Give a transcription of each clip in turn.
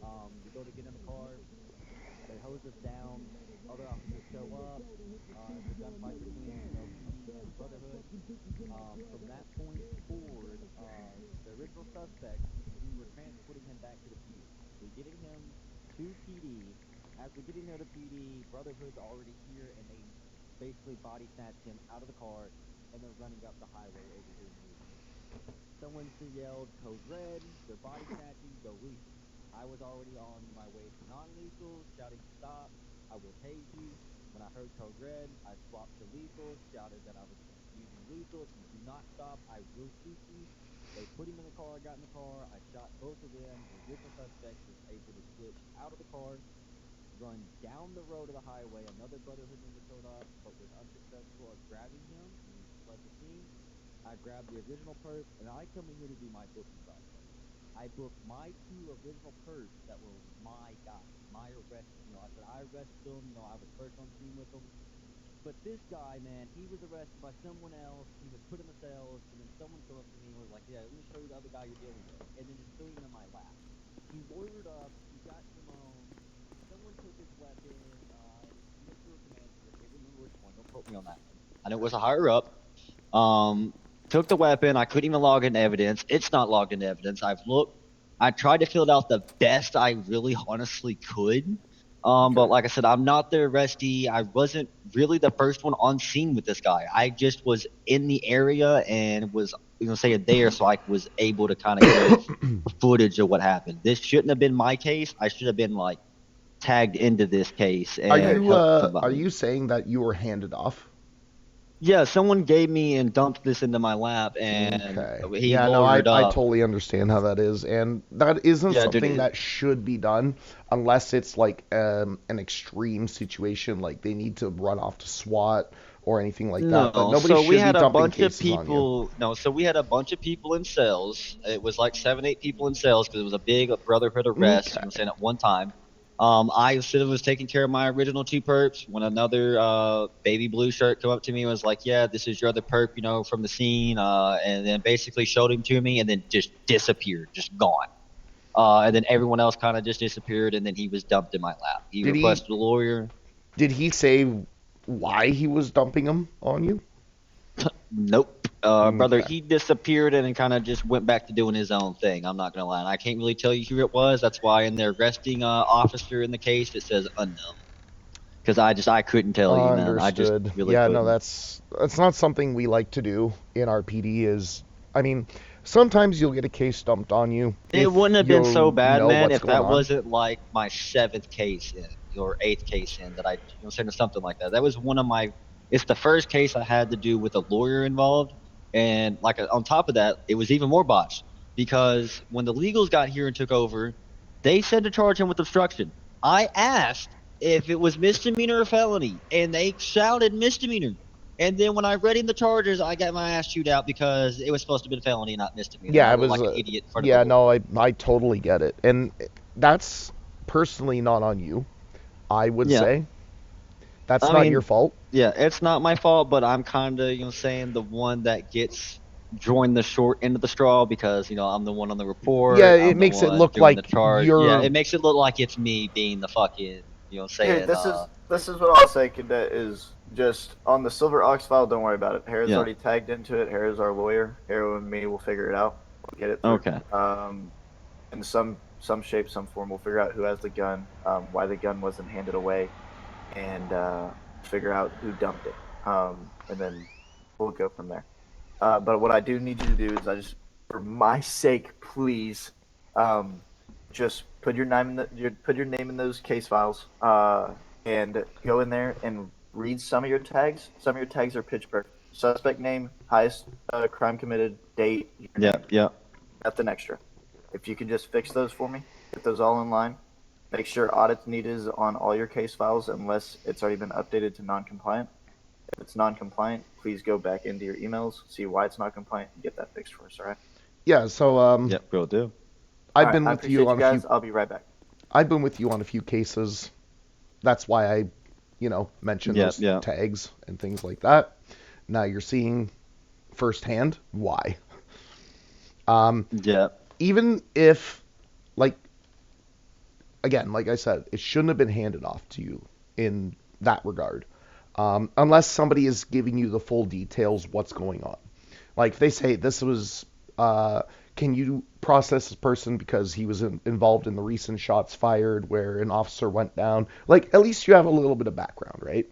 We go to get in the car. They hose us down. Other officers show up. It's a gunfight between, PD and Brotherhood. From that point forward, the original suspect, we were transporting him back to the PD. We're getting him to PD. As we're getting there to PD, Brotherhood's already here, and they basically body snatched him out of the car, and they're running up the highway over here in Louisville. Someone yelled code red, they're body snatching, go lethal. I was already on my way to non-lethal, shouting stop, I will tase you. When I heard code red, I swapped to lethal, shouted that I was using lethal. If you do not stop, I will shoot you. They put him in the car, got in the car, I shot both of them. The original suspect was able to switch out of the car, run down the road of the highway. Another Brotherhood member showed up, but was unsuccessful at grabbing him, and he fled the scene. I grabbed the original perp, and I come in here to do my booking process. I booked my two original perps that were my guys, my arrest. I said I arrested them. I was first on scene with them. But this guy, man, he was arrested by someone else. He was put in the cells, and then someone came up to me and was like, "Yeah, let me show you the other guy you're dealing with," and then just threw him in my lap. He lawyered up. He got Simone. Someone took his weapon. Mr. Commander, I can't remember which one. Don't quote me on that one. I know it was a higher up. Took the weapon. I couldn't even log into evidence. It's not logged into evidence. I've looked. I tried to fill it out the best I really honestly could. But like I said, I'm not the arrestee. I wasn't really the first one on scene with this guy. I just was in the area and was, say it there, so I was able to kind of give footage of what happened. This shouldn't have been my case. I should have been like tagged into this case Are and you helped uh are somebody. you saying that you were handed off? Yeah, someone gave me and dumped this into my lap, and Okay. he Yeah, no, I lawyered I up. totally understand how that is, and that isn't Yeah, dude. something that should be done unless it's like an extreme situation, like they need to run off to SWAT or anything like that. But No, nobody so we should be had a dumping bunch of cases on you. people. No, so we had a bunch of people in cells. It was like 7, 8 people in cells because it was a big Brotherhood arrest. Okay. Saying at one time. I still was taking care of my original two perps when another baby blue shirt come up to me and was like, "Yeah, this is your other perp, from the scene," and then basically showed him to me and then just disappeared, just gone. And then everyone else kind of just disappeared, and then he was dumped in my lap. He Did he requested a lawyer. did he say why he was dumping them on you? Nope. Brother, Okay. he disappeared and then kind of just went back to doing his own thing. I'm not gonna lie. And I can't really tell you who it was. That's why in their arresting officer in the case it says unknown. Because I couldn't tell you, man. I just Understood. really Yeah, no, couldn't. that's not something we like to do in our PD. I mean, sometimes you'll get a case dumped on you It if wouldn't have been so you bad, know man, what's if going that on. wasn't like my seventh case in or eighth case in that saying something like that. That was one of my. It's the first case I had to do with a lawyer involved, and like on top of that, it was even more botched because when the legals got here and took over, they said to charge him with obstruction. I asked if it was misdemeanor or felony, and they shouted misdemeanor. And then when I read in the charges, I got my ass chewed out because it was supposed to be a felony, not misdemeanor, and Yeah, I it looked was. like an idiot in front of the Yeah, lawyer. no, I totally get it, and that's personally not on you. I would Yeah, say that's I not your mean, fault. yeah, it's not my fault, but I'm kind of, saying the one that gets joined the short end of the straw because, I'm the one on the Yeah, report. it I'm the makes it one look doing the like charge. Yeah, you're. it makes it look like it's me being the fucking, Here, saying, this is what I'll say, Cadet, is just on the Silver Ox file. Don't worry about it. Harrod's yeah, already tagged into it. Harrod's our lawyer. Harrow and me will figure it out. We'll get it through. okay. In some shape, some form, we'll figure out who has the gun, why the gun wasn't handed away, and figure out who dumped it. And then we'll go from there. But what I do need you to do is, for my sake, please, um, just put your name in those case files, and go in there and read some of your tags. Some of your tags are pitch perfect. Suspect name, highest crime committed, date, your Yeah, name, yeah. nothing extra. If you can just fix those for me, get those all in line. Make sure audits needed on all your case files unless it's already been updated to non-compliant. If it's non-compliant, please go back into your emails, see why it's not compliant, and get that fixed for us. All right. Yeah, so Yep, will do. All I've right. been I with you appreciate on you a few. guys. I'll be right back. I've been with you on a few cases. That's why I, mention Yeah, those yeah, tags and things like that. Now you're seeing firsthand why. Um, yeah. even if, like, again, like I said, it shouldn't have been handed off to you in that regard, unless somebody is giving you the full details what's going on. Like if they say this was, can you process this person because he was involved in the recent shots fired where an officer went down? Like at least you have a little bit of background, right?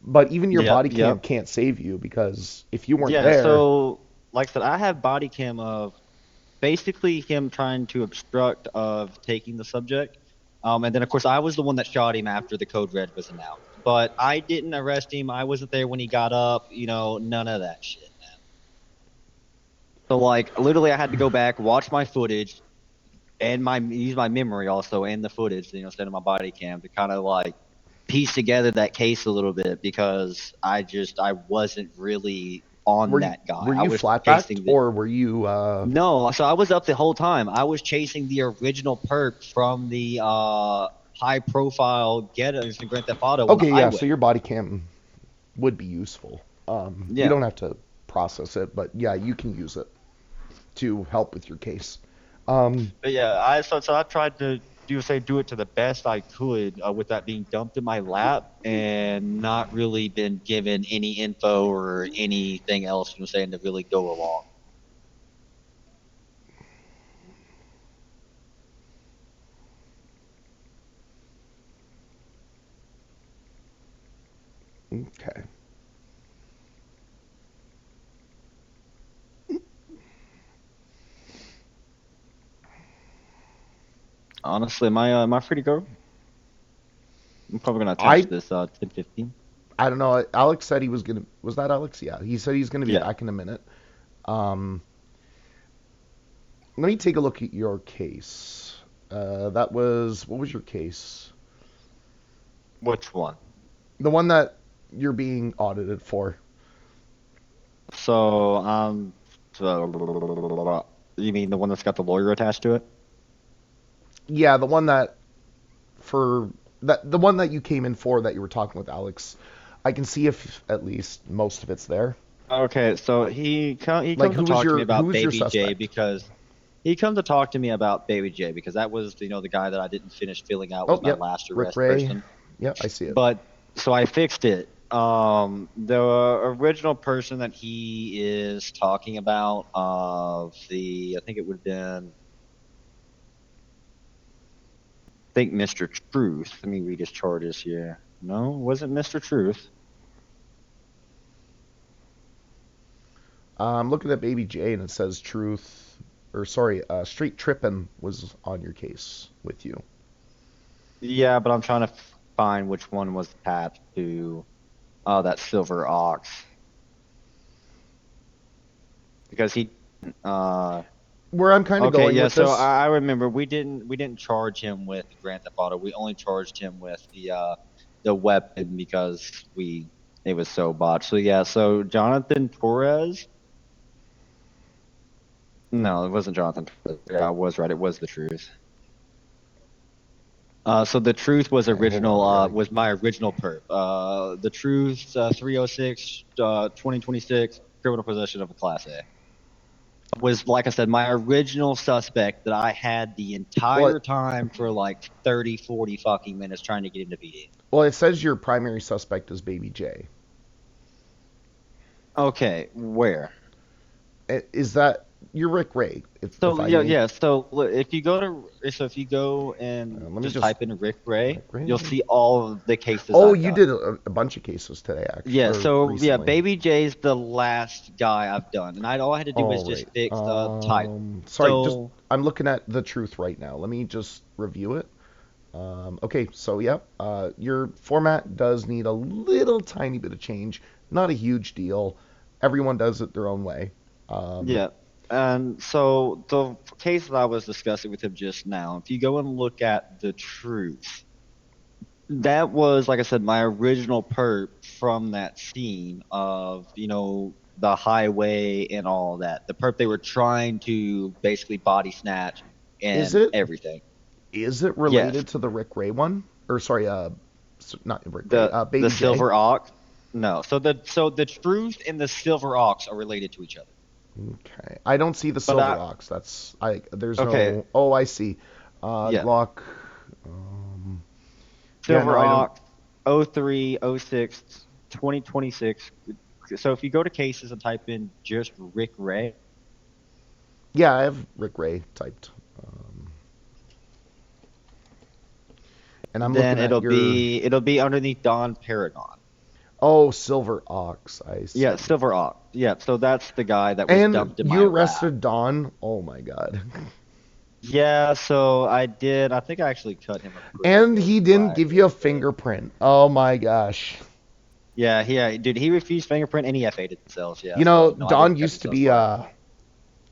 But even your body cam Yep. can't save you because if you weren't Yeah, there, so like I said, I have body cam of basically him trying to obstruct of taking the subject. And then of course I was the one that shot him after the code red was announced. But I didn't arrest him. I wasn't there when he got up, none of that shit, man. So like literally I had to go back, watch my footage and use my memory also and the footage, instead of my body cam to kind of like piece together that case a little bit because I wasn't really on that guy. were I you was flat chasing backed the or were you No, so I was up the whole time. I was chasing the original perp from the high profile getters in Grand Theft Auto on the Okay, yeah, so highway. your body cam would be useful. You Yeah. don't have to process it, but yeah, you can use it to help with your case. But yeah, so I tried to do it to the best I could with that being dumped in my lap and not really been given any info or anything else saying to really go along. Okay. Honestly, am I free to go? I'm probably gonna I attach this 10:15. I don't know. Alex said he was gonna. Was that Alex? Yeah, he said he's gonna be Yeah. back in a minute. Um, Let me take a look at your case. That was what was your case? Which one? The one that you're being audited for. So, you mean the one that's got the lawyer attached to it? Yeah, the one that for that the one that you came in for that you were talking with Alex. I can see if at least most of it's there. Okay, so he Like comes to talk to me who about was your Baby J suspect? because he comes to talk to me about Baby J because that was the guy that I didn't finish filling out Oh, was my yep, last Rick arrest Ray. person. Yep, I see it. But so I fixed it. The original person that he is talking about I think it would have been I think Mr. Truth. Let me read his charges here. No, it wasn't Mr. Truth. I'm looking at Baby J and it says Truth, or sorry, Street Trippin' was on your case with you. Yeah, but I'm trying to find which one was attached to that Silver Ox because he. Where I'm kind of Okay, going yeah. with So this, I remember we didn't charge him with Grand Theft Auto. We only charged him with the weapon because it was so botched. So yeah. So Jonathan Torres. No, it wasn't Jonathan Torres. Yeah, I was right. It was the Truth. So the Truth was okay, hold on here. was my original perp. The Truth 306 2026 criminal possession of a Class A was like I said my original suspect that I had the Well, entire time for like 30 40 fucking minutes trying to get him to beat it. well, it says your primary suspect is Baby J. Okay, where? Is that you're Rick Ray? If So I yeah, may, yeah. So look, if you go and let me just just type in Rick Ray, Rick Ray. you'll see all of the cases Oh, I've you done. did a bunch of cases today, actually, Yeah, or so yeah, recently. Baby J's the last guy I've done, and all I had to do was All just right. fix the title. Sorry, just So I'm looking at the Truth right now. Let me just review it. Okay, so yeah, your format does need a little tiny bit of change. Not a huge deal. Everyone does it their own way. Um, yeah, and so the case that I was discussing with him just now, if you go and look at the truth, that was like I said, my original perp from that scene of the highway and all that. The perp they were trying to basically body snatch is and it everything. is it Yes, related to the Rick Ray one? Or sorry, not Rick Ray, the Baby J. Silver Ox. No, so the truth and the Silver Ox are related to each other. Okay, I don't see the But Silver Ox. That's I. There's okay, no. Oh, I see. Yeah. Glock. Yeah, no, Silver I don't. Ox, 03, 06, 2026. So if you go to cases and type in just Rick Ray, Yeah, I have Rick Ray typed. And I'm then looking at your. it'll be underneath Don Paragon. Oh, Silver Ox. I Yeah, see. Silver Ox. Yeah, so that's the guy that was And dumped in you my lap. arrested Don. Oh my God. Yeah, so I did. I think I actually cut him a pretty And good he didn't whack give a you a little bit. fingerprint. Oh my gosh. Yeah, dude, he refused fingerprint and he F8'd himself. Yeah, You know, so no, I Don didn't cut used to himself be for it.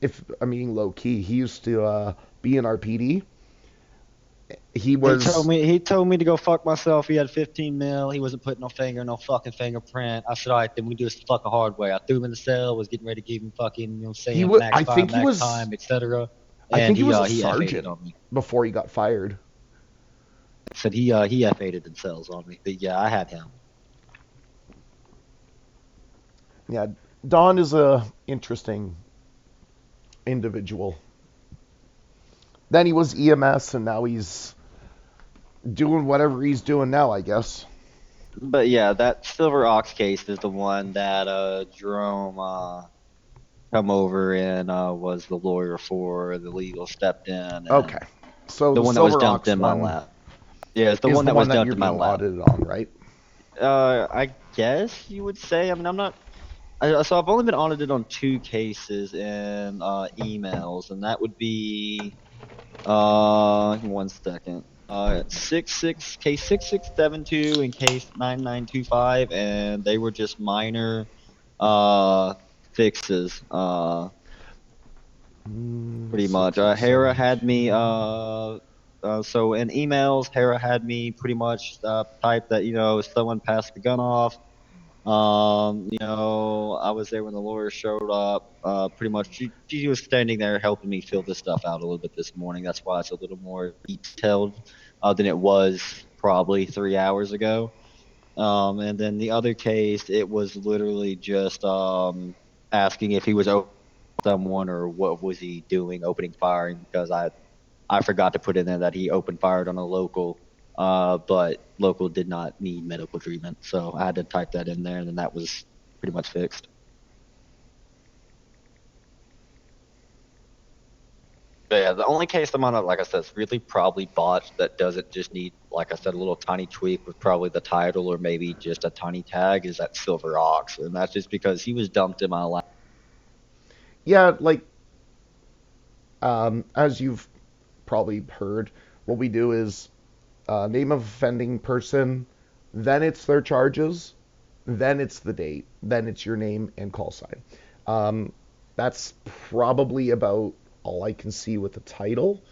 if I'm being low key, he used to be in RPD. He He was told me to go fuck myself. He had 15 mil. He wasn't putting no fucking fingerprint. I said, all right, then we do this the fucking hard way. I threw him in the cell. Was getting ready to give him fucking, you know, what I'm he saying was max fire, max time, etc. I And think he was a he F8'd sergeant on me. before he got fired. Said he F8'd in cells on me. But yeah, I had him. Yeah, Don is a interesting individual. Then he was EMS and now he's doing whatever he's doing now, I guess. But yeah, that Silver Ox case is the one that Jerome come over and was the lawyer for. The legal stepped in Okay. and So the the one that was Silver dumped Ox in my one lap. Yeah, it's the is one the that one was that dumped you're in my being lap. audited on, right? I guess you would say. I mean, I'm not. So I've only been audited on two cases in emails, and that would be 1 second. 66 case 6672 and case 9925, and they were just minor uh fixes. Pretty much. Six, six, Hera seven, had me. two. So in emails, Hera had me pretty much type that someone passed the gun off. I was there when the lawyer showed up. Pretty much, she was standing there helping me fill this stuff out a little bit this morning. That's why it's a little more detailed than it was probably 3 hours ago. And then the other case, it was literally just asking if he was someone or what was he doing opening firing because I forgot to put in there that he opened fired on a local, but local did not need medical treatment, so I had to type that in there, and then that was pretty much fixed. But yeah, the only case I'm on, like I said, is really probably botched that doesn't just need, like I said, a little tiny tweak with probably the title or maybe just a tiny tag is that Silver Ox, and that's just because he was dumped in my lap. Yeah, like as you've probably heard, what we do is name of offending person, then it's their charges, then it's the date, then it's your name and call sign. That's probably about all I can see with the title.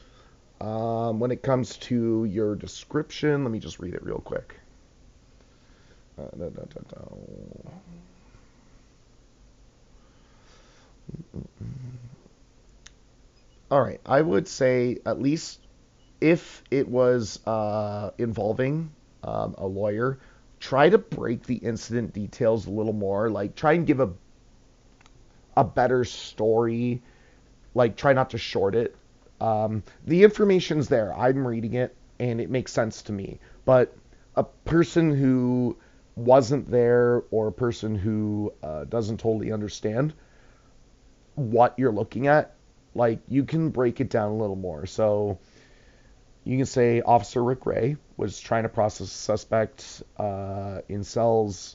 When it comes to your description, let me just read it real quick. Da, da, da, All right, I would say at least if it was involving a lawyer, try to break the incident details a little more. Like, try and give a better story. Like, try not to short it. The information's there. I'm reading it, and it makes sense to me. But a person who wasn't there or a person who doesn't totally understand what you're looking at, like, you can break it down a little more. So you can say Officer Rick Ray was trying to process a suspect in cells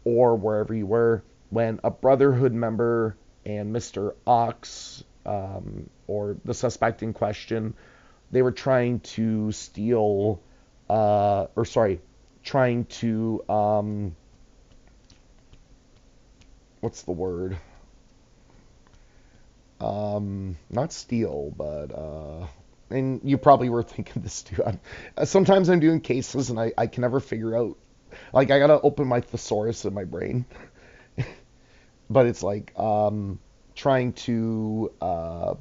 or wherever you were when a Brotherhood member and Mr. Ox, or the suspect in question, they were trying to steal, trying to, what's the word? Not steal, but and you probably were thinking this too. Sometimes I'm doing cases and I can never figure out. Like, I gotta open my thesaurus in my brain, but it's like trying to. I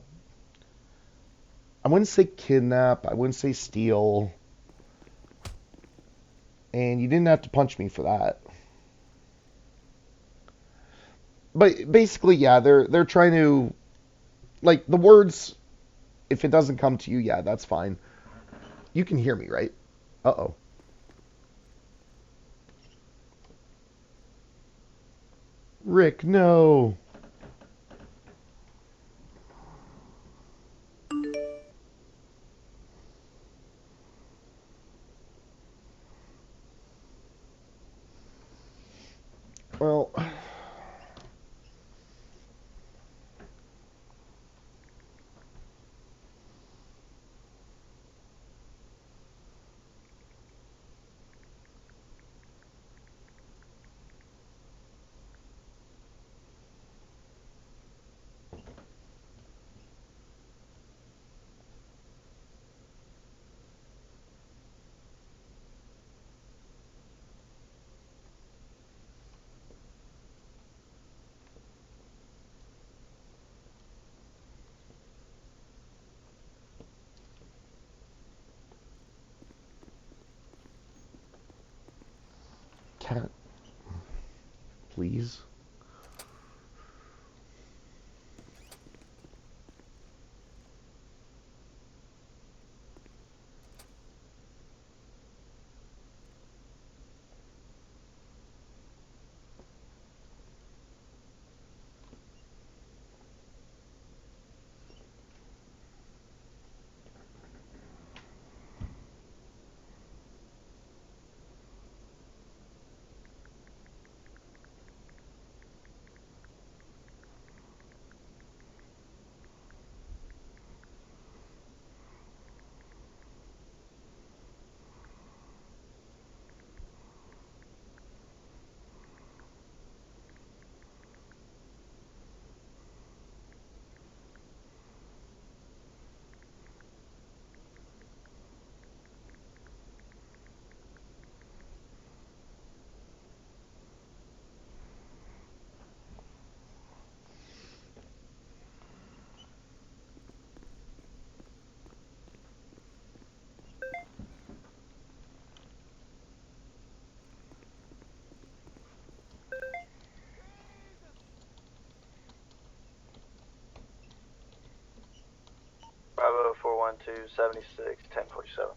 wouldn't say kidnap. I wouldn't say steal. And you didn't have to punch me for that. But basically, yeah, they're trying to, like, the words. If it doesn't come to you, yeah, that's fine. You can hear me, right? Uh-oh. Rick, no. Well, cat, please. Bravo 412 76 1047.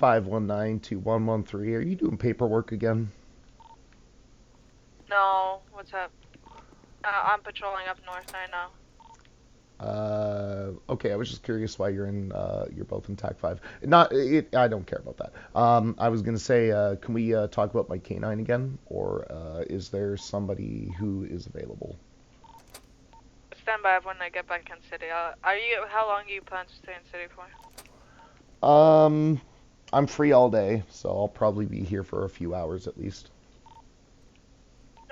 Five 192 113. Are you doing paperwork again? No, what's up? I'm patrolling up north right now. Okay, I was just curious why you're both in TAC 5. I don't care about that. I was gonna say, can we talk about my canine again, or is there somebody who is available? Stand by when I get back in city. How long do you plan to stay in city for? I'm free all day, so I'll probably be here for a few hours at least.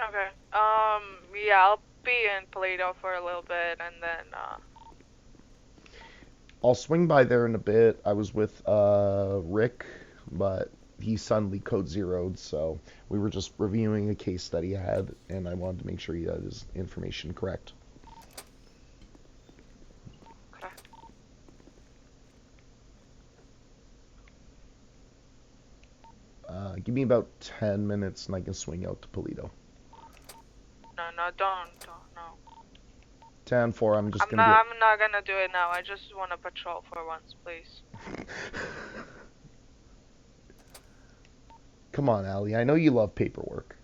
Okay. Yeah, I'll be in Paleto for a little bit, and then, I'll swing by there in a bit. I was with Rick, but he suddenly code zeroed, so we were just reviewing a case that he had, and I wanted to make sure he had his information correct. okay. Give me about 10 minutes and I can swing out to Paleto. No, don't, no. 10-4, I'm just I'm gonna not gonna do it now. I just wanna patrol for once, please. Come on, Allie. I know you love paperwork.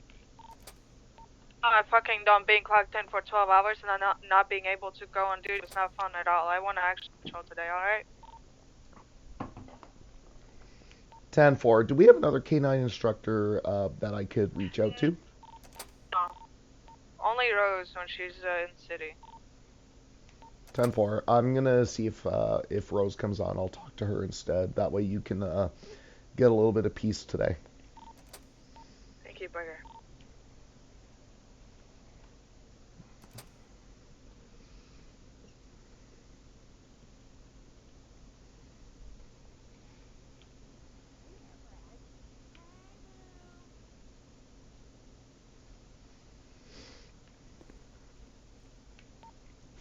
I fucking don't being clocked in for 12 hours and I'm not being able to go and do it. It's not fun at all. I wanna actually patrol today, alright? 10-4, do we have another K9 instructor that I could reach out to? No. Only Rose when she's in city. 10-4. I'm gonna see if Rose comes on. I'll talk to her instead. That way you can get a little bit of peace today. Thank you, Burger.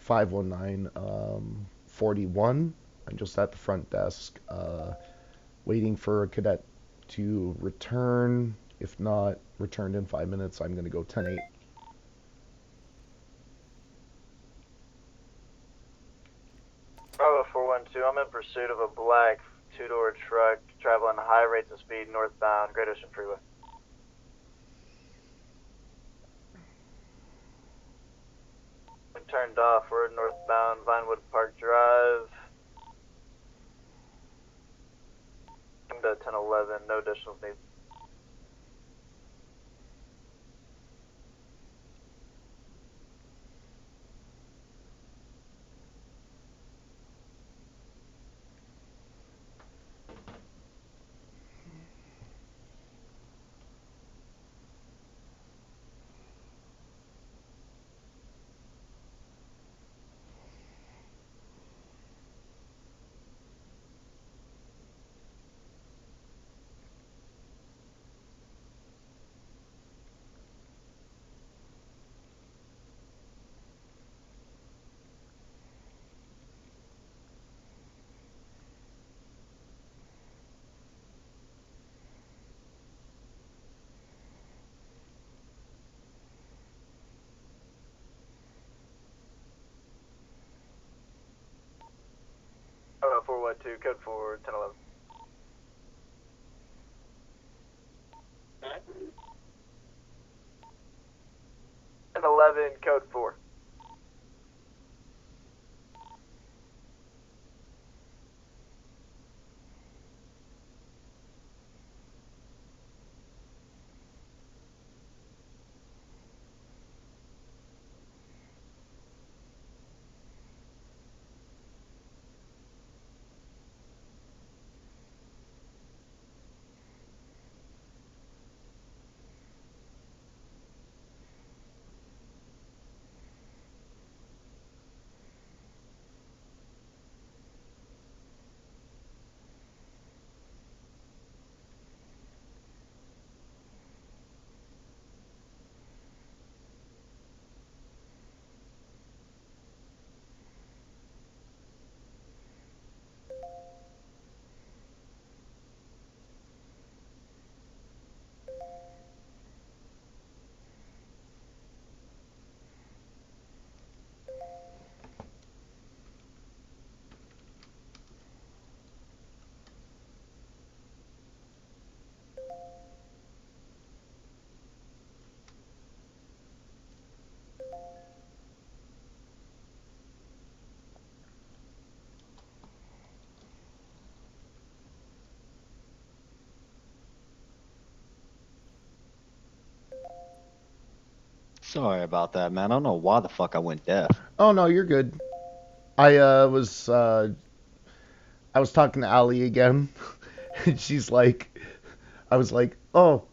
$519 41. I'm just at the front desk, waiting for a cadet to return. If not returned in 5 minutes, I'm gonna go 10-8. Bravo 412, I'm in pursuit of a black two-door truck traveling high rates of speed northbound Great Ocean Freeway. We turned off, we're northbound Vinewood Park Drive. Come to 1011, no additional needs. Bravo 412, code for 1011. And 11, code 4. Sorry about that, man. I don't know why the fuck I went deaf. Oh no, you're good. I was talking to Allie again, and she's like, I was like, oh,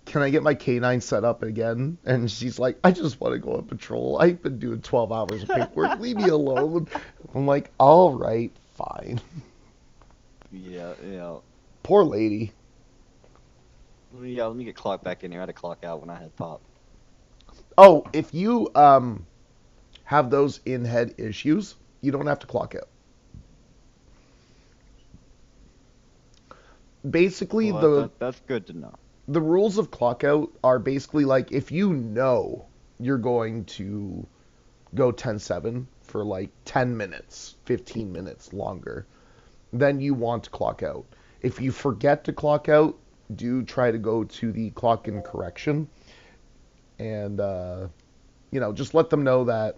can I get my K9 set up again? And she's like, I just want to go on patrol. I've been doing 12 hours of paperwork. Leave me alone. I'm like, all right, fine. Yeah. Poor lady. Let me get clocked back in here. I had to clock out when I had pop. Oh, if you have those in-head issues, you don't have to clock out. Basically, Well, that's good to know. the rules of clock out are basically like if you know you're going to go 10-7 for like 10 minutes, 15 minutes longer, then you want to clock out. If you forget to clock out, do try to go to the clock in correction and just let them know that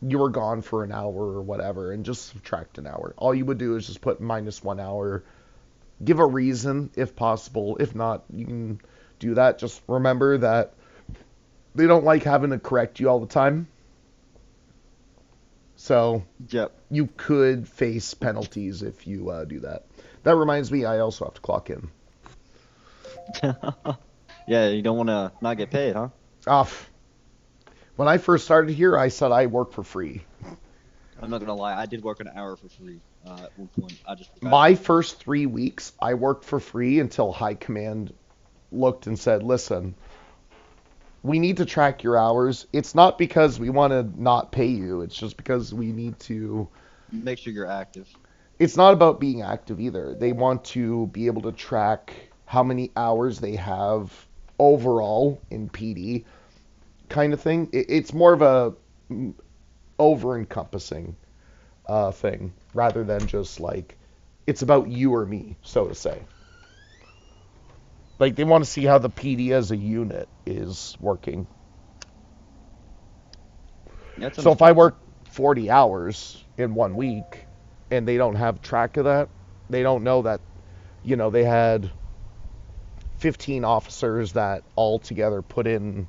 you were gone for an hour or whatever and just subtract an hour. All you would do is just put -1 hour. Give a reason if possible. If not, you can do that. Just remember that they don't like having to correct you all the time. So Yep. you could face penalties if you do that. That reminds me, I also have to clock in. Yeah, you don't want to not get paid, huh? Off. When I first started here, I said I work for free. I'm not gonna lie, I did work an hour for free at one point. I just forgot My about it. first 3 weeks, I worked for free until High Command looked and said, listen, we need to track your hours. It's not because we want to not pay you. It's just because we need to. Make sure you're active. It's not about being active either. They want to be able to track how many hours they have overall in PD kind of thing. It's more of a over-encompassing thing rather than just like it's about you or me, so to say. Like they want to see how the PD as a unit is working. That's So if I work 40 hours in 1 week and they don't have track of that, they don't know that, they had 15 officers that all together put in,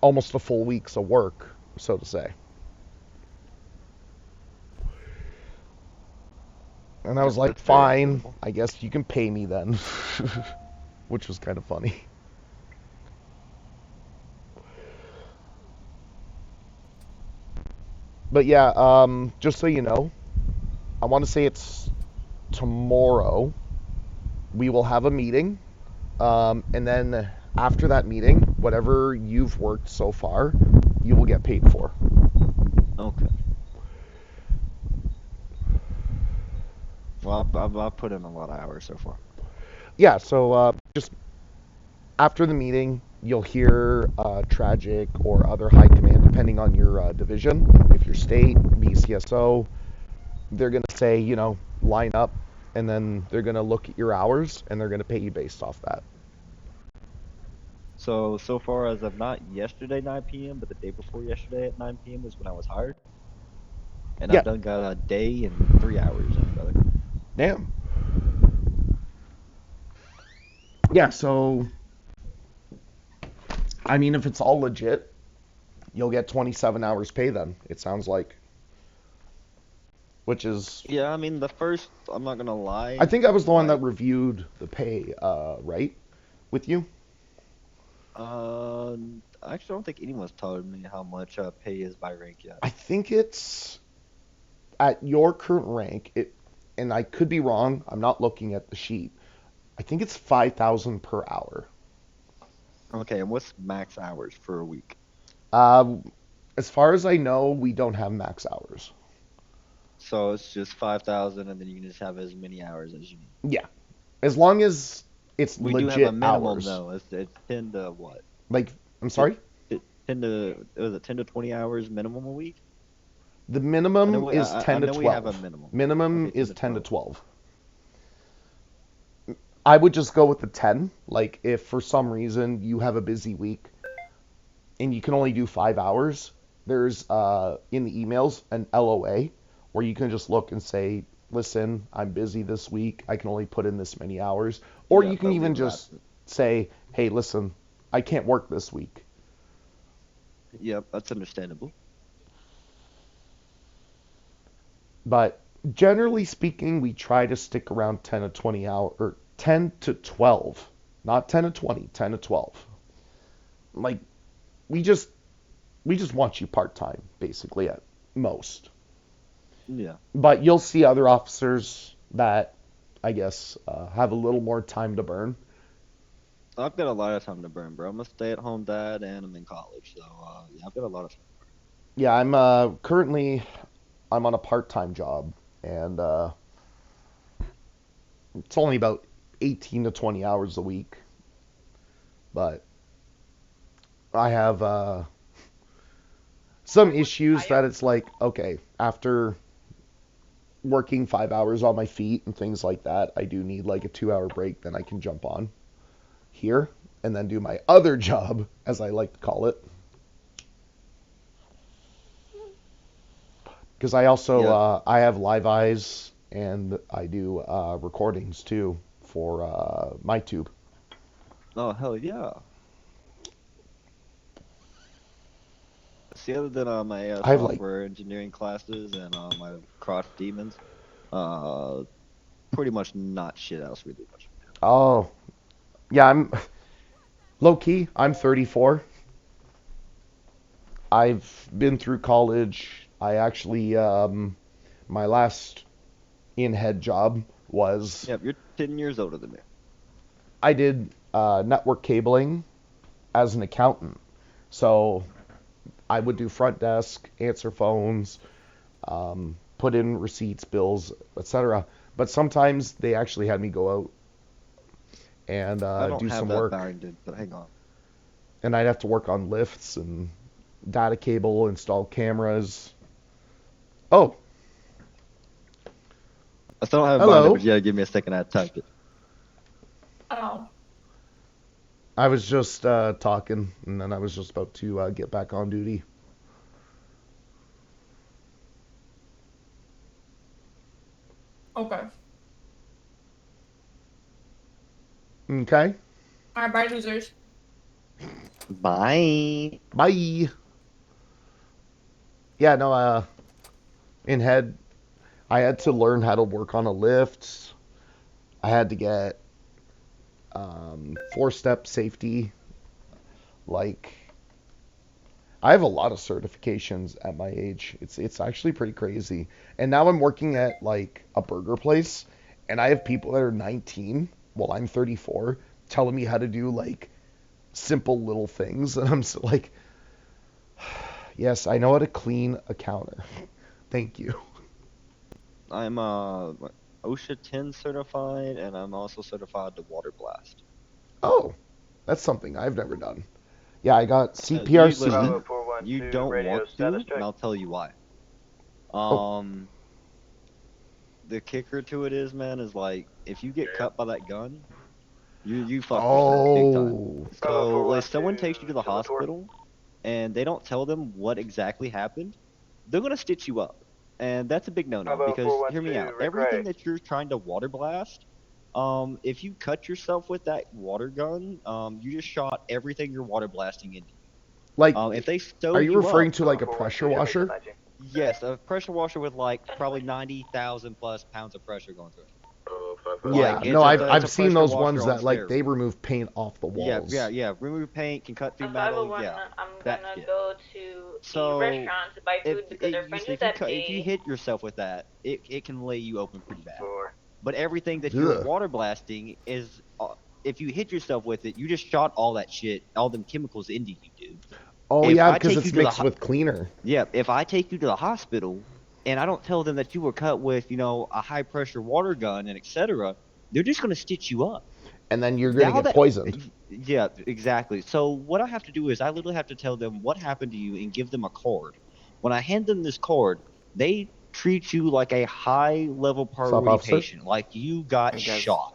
almost a full week's of work, so to say. And I was like, that's very fine, understandable. I guess you can pay me then, which was kind of funny. But yeah, just so you know, I want to say it's tomorrow. We will have a meeting, and then after that meeting, whatever you've worked so far, you will get paid for. Okay. Well, I've put in a lot of hours so far. Yeah, so just after the meeting, you'll hear Tragic or other high command, depending on your division. If you're state, BCSO, they're going to say, line up, and then they're going to look at your hours, and they're going to pay you based off that. So far as of not yesterday 9 p.m., but the day before yesterday at 9 p.m. is when I was hired. And Yeah. I've done got a day and 3 hours in, brother. Damn. Yeah, so I mean, if it's all legit, you'll get 27 hours pay then, it sounds like. Which is, Yeah, I mean, the first, I'm not gonna lie. I think I was the one that like, reviewed the pay, right? With you? actually, I don't think anyone's told me how much pay is by rank yet. I think it's at your current rank, and I could be wrong, I'm not looking at the sheet. I think it's 5,000 per hour. Okay, and what's max hours for a week? As far as I know, we don't have max hours. So it's just 5,000, and then you can just have as many hours as you need. Yeah. As long as it's We do legit have a minimum hours. though. It's 10 to what? Like, I'm sorry? 10 to was it 10 to 20 hours minimum a week? The minimum is I 10 to know 12. we have a minimum. Minimum Okay, is 10 to 12. I would just go with the 10. Like, if for some reason you have a busy week and you can only do 5 hours, there's in the emails an LOA where you can just look and say, listen, I'm busy this week. I can only put in this many hours. Or Yeah, you can that'll even be just rapid. say, hey, listen, I can't work this week. Yep, that's understandable. But generally speaking, we try to stick around 10 to 20 hours, or 10 to 12, not 10 to 20, 10 to 12. Like, we just want you part-time, basically, at most. Yeah. But you'll see other officers that, I guess, have a little more time to burn. I've got a lot of time to burn, bro. I'm a stay-at-home dad and I'm in college, so yeah, I've got a lot of time. Yeah, I'm currently I'm on a part-time job, and it's only about 18 to 20 hours a week. But I have some issues that it's like, okay, after working 5 hours on my feet and things like that, I do need like a 2-hour break, then I can jump on here and then do my other job, as I like to call it. Because I also Yeah. I have Live Eyes and I do recordings too for my tube. Oh, hell yeah. See, other than my I have, like- software engineering classes and my crotch demons, pretty much not shit else really much. Oh, yeah, I'm low key. I'm 34. I've been through college. I actually, my last in-head job was Yep, you're 10 years older than me. I did network cabling as an accountant. So I would do front desk, answer phones, put in receipts, bills, etc. But sometimes they actually had me go out and I don't do have some that work. binded, but hang on. And I'd have to work on lifts and data cable, install cameras. Oh, I still don't have it Hello. binded, but you gotta give me a second. I typed it. Oh. I was just talking, and then I was just about to get back on duty. Okay. Okay. Alright, bye, losers. Bye. Bye. Yeah, no, in head, I had to learn how to work on a lift. I had to get four-step safety. Like, I have a lot of certifications at my age. It's actually pretty crazy. And now I'm working at like a burger place, and I have people that are 19 while I'm 34 telling me how to do like simple little things, and I'm so, like, yes, I know how to clean a counter. Thank you. I'm OSHA 10 certified, and I'm also certified to water blast. Oh, that's something I've never done. Yeah, I got You CPRC. listen, Bravo 412, you don't radio want to, status check. and I'll tell you why. Oh. The kicker to it is, man, is like if you get cut by that gun, you fuck yourself big time. Oh, So if someone takes you to the Kill the torque. hospital and they don't tell them what exactly happened, they're gonna stitch you up, and that's a big no-no. Bravo Because hear me 412, out, Rick everything Ray. that you're trying to water blast, if you cut yourself with that water gun, you just shot everything you're water blasting into. like, If they sew are you referring up, to like a pressure washer? yes, a pressure washer with like probably 90,000 plus pounds of pressure going through it. Yeah, Like, no, it's a I've seen pressure those washer ones on that like steroids. they remove paint off the Yeah, walls. yeah. Remove paint, can cut through On metal. 501, Yeah. I'm that gonna shit. go to So, the restaurant to buy food because their friend is if you empty. hit yourself with that, it can lay you open pretty bad. Four. But everything that you're Ugh. water blasting is, if you hit yourself with it, you just shot all that shit, all them chemicals into you, dude. Oh If yeah, I because take it's you to the mixed ho- with cleaner. Yeah, if I take you to the hospital and I don't tell them that you were cut with, a high pressure water gun and etc., they're just gonna stitch you up. And then you're gonna Now get that- poisoned. Yeah, exactly. So what I have to do is I literally have to tell them what happened to you and give them a card. When I hand them this card, they treat you like a high level priority officer? patient, like you got Hey, guys. shot.